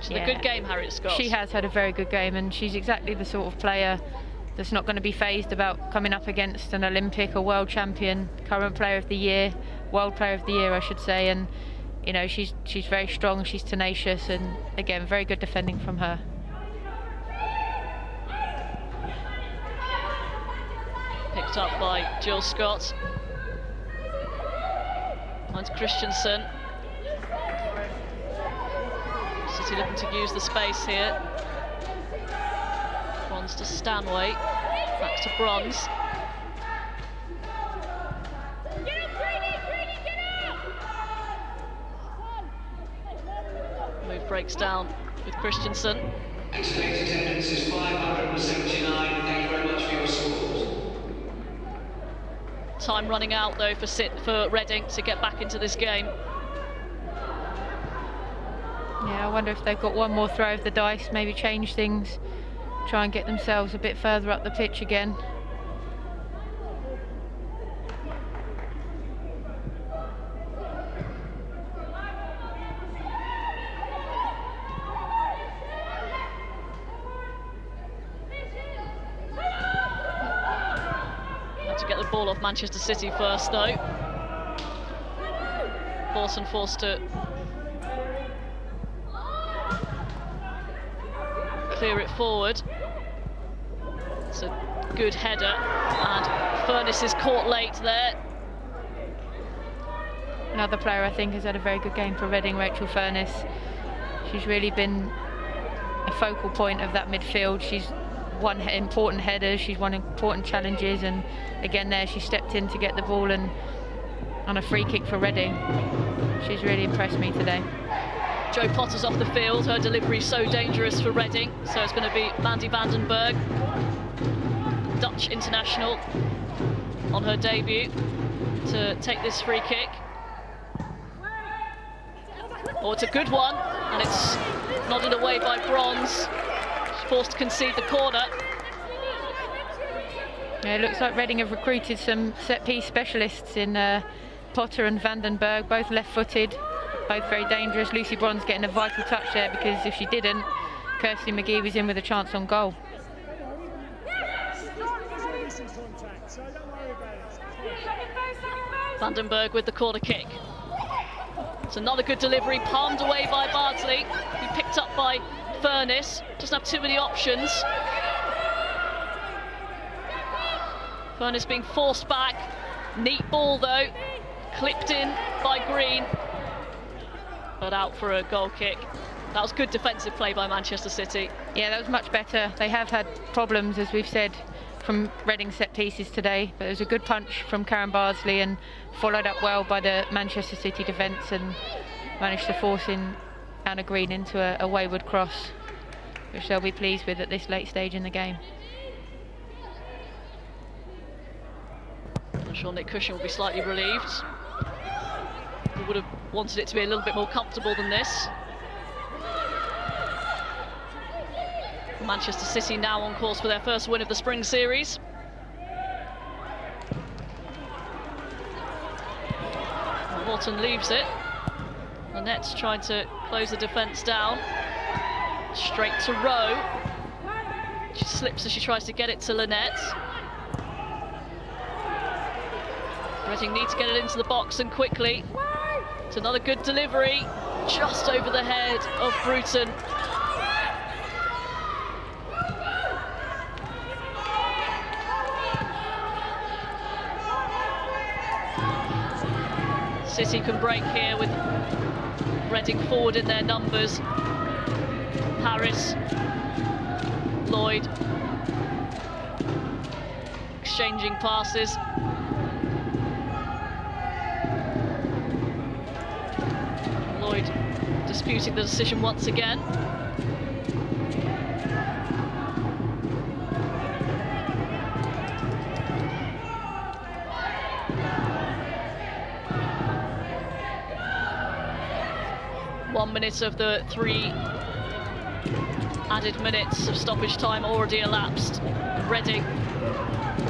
She's had a good game, Harriet Scott. She has had a very good game, and she's exactly the sort of player that's not going to be fazed about coming up against an Olympic or world champion, current player of the year, world player of the year, I should say. And you know, she's very strong, she's tenacious, and again, very good defending from her. Picked up by Jill Scott. Finds Christensen. City looking to use the space here. Bronze to Stanway. Back to Bronze. Move breaks down with Christensen. Estimated attendance is 579. Thank you very much for your support. Time running out though for Reading to get back into this game. Yeah, I wonder if they've got one more throw of the dice, maybe change things, try and get themselves a bit further up the pitch again. Had to get the ball off Manchester City first, though. Force to clear it forward. It's a good header, and Furness is caught late there. Another player I think has had a very good game for Reading, Rachel Furness. She's really been a focal point of that midfield. She's won important headers, she's won important challenges, and again there she stepped in to get the ball and on a free kick for Reading. She's really impressed me today. Jo Potter's off the field, her delivery so dangerous for Reading, so it's going to be Mandy Vandenberg, Dutch international, on her debut to take this free kick. Oh, it's a good one, and it's nodded away by Bronze. She's forced to concede the corner. Yeah, it looks like Reading have recruited some set-piece specialists in Potter and Vandenberg, both left-footed, both very dangerous. Lucy Bronze getting a vital touch there, because if she didn't, Kirsty McGee was in with a chance on goal. Vandenberg with the corner kick. It's another good delivery, palmed away by Bardsley, who picked up by Furness. Doesn't have too many options. Furness being forced back. Neat ball though, clipped in by Green, but out for a goal kick. That was good defensive play by Manchester City. Yeah, that was much better. They have had problems, as we've said, from Reading set pieces today, but it was a good punch from Karen Bardsley and followed up well by the Manchester City defence, and managed to force in Anna Green into a wayward cross, which they'll be pleased with at this late stage in the game. I'm sure Nick Cushing will be slightly relieved. We would have wanted it to be a little bit more comfortable than this. Manchester City now on course for their first win of the Spring Series. Morton leaves it. Lynette's trying to close the defence down. Straight to Rowe. She slips as she tries to get it to Lynette. Reading need to get it into the box, and quickly. It's another good delivery, just over the head of Bruton. City can break here with Reading forward in their numbers. Harris, Lloyd, exchanging passes. Lloyd disputing the decision once again. One minute of the 3 added minutes of stoppage time already elapsed. Reading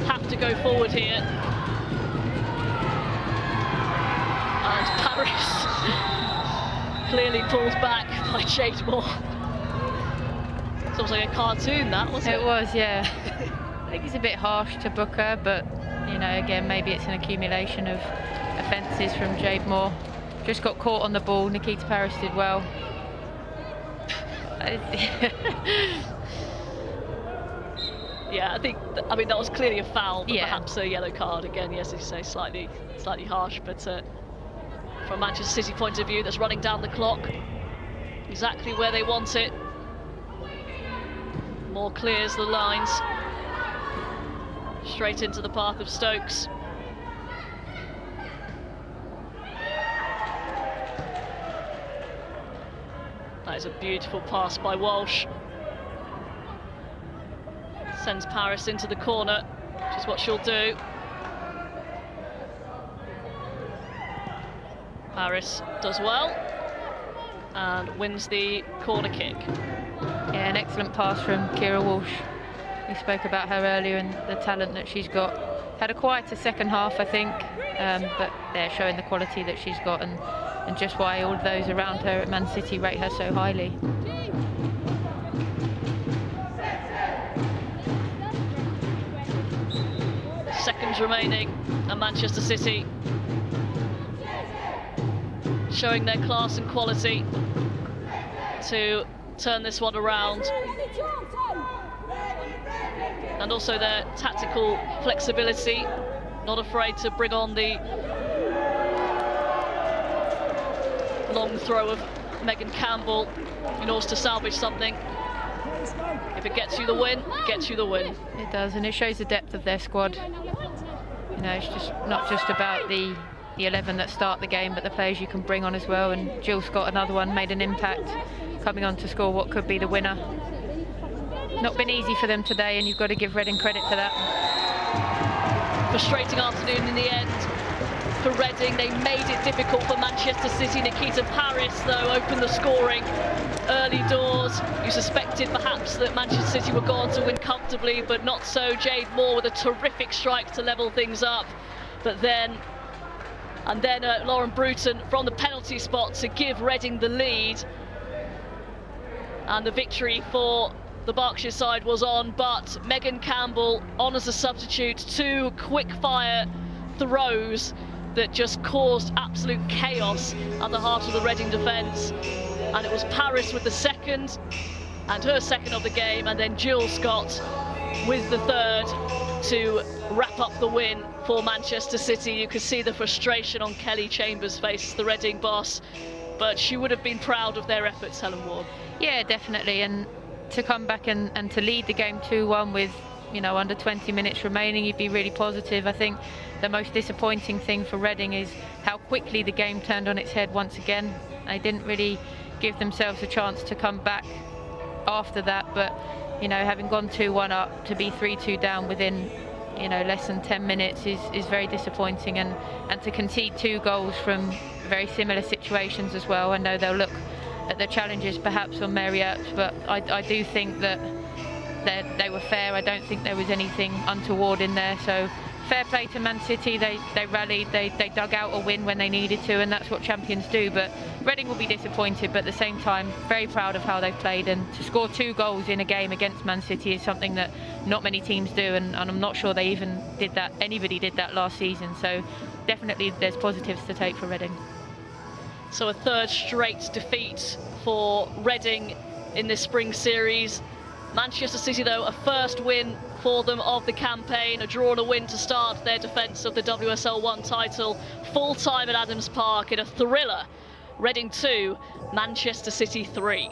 have to go forward here. And Paris clearly pulled back by Jade Moore. It's almost like a cartoon, that, wasn't it? It was, yeah. I think it's a bit harsh to book her, but, you know, again, maybe it's an accumulation of offences from Jade Moore. Just got caught on the ball. Nikita Paris did well. Yeah, I mean that was clearly a foul, but yeah, perhaps a yellow card again. Yes, as you say, slightly harsh, but from a Manchester City point of view, that's running down the clock exactly where they want it. Moore clears the lines straight into the path of Stokes. That is a beautiful pass by Walsh. Sends Paris into the corner, which is what she'll do. Paris does well. and wins the corner kick. Yeah, an excellent pass from Kira Walsh. We spoke about her earlier and the talent that she's got. Had a quieter second half, I think, but they're showing the quality that she's got and just why all of those around her at Man City rate her so highly. Seconds remaining, and Manchester City showing their class and quality to turn this one around, and also their tactical flexibility, not afraid to bring on the long throw of Megan Campbell in order to salvage something. If it gets you the win, it gets you the win. It does, and it shows the depth of their squad. You know, it's just not just about the 11 that start the game, but the players you can bring on as well. And Jill Scott, another one, made an impact, coming on to score what could be the winner. Not been easy for them today, and you've got to give Reading credit for that. Frustrating afternoon in the end for Reading. They made it difficult for Manchester City. Nikita Paris, though, opened the scoring early doors. You suspected perhaps that Manchester City were going to win comfortably, but not so. Jade Moore with a terrific strike to level things up. But then Lauren Bruton from the penalty spot to give Reading the lead. And the victory for the Berkshire side was on, but Megan Campbell on as a substitute, 2 quick-fire throws that just caused absolute chaos at the heart of the Reading defence. And it was Paris with the second, and her second of the game, and then Jill Scott with the third to wrap up the win for Manchester City. You could see the frustration on Kelly Chambers' face, the Reading boss, but she would have been proud of their efforts, Helen Ward. Yeah, definitely, and to come back and to lead the game 2-1 with, you know, under 20 minutes remaining, you'd be really positive. I think the most disappointing thing for Reading is how quickly the game turned on its head once again. They didn't really give themselves a chance to come back after that, but, you know, having gone 2-1 up, to be 3-2 down within, you know, less than 10 minutes is very disappointing, and to concede 2 goals from very similar situations as well. I know they'll look at the challenges perhaps on Mary Earps, but I do think that they were fair. I don't think there was anything untoward in there, so fair play to Man City. They rallied, they dug out a win when they needed to, and that's what champions do. But Reading will be disappointed, but at the same time very proud of how they've played, and to score 2 goals in a game against Man City is something that not many teams do, and I'm not sure they even did that, anybody did that last season. So definitely there's positives to take for Reading. So a 3rd straight defeat for Reading in this spring series. Manchester City, though, a first win for them of the campaign, a draw and a win to start their defence of the WSL 1 title. Full time at Adams Park in a thriller. Reading 2, Manchester City 3.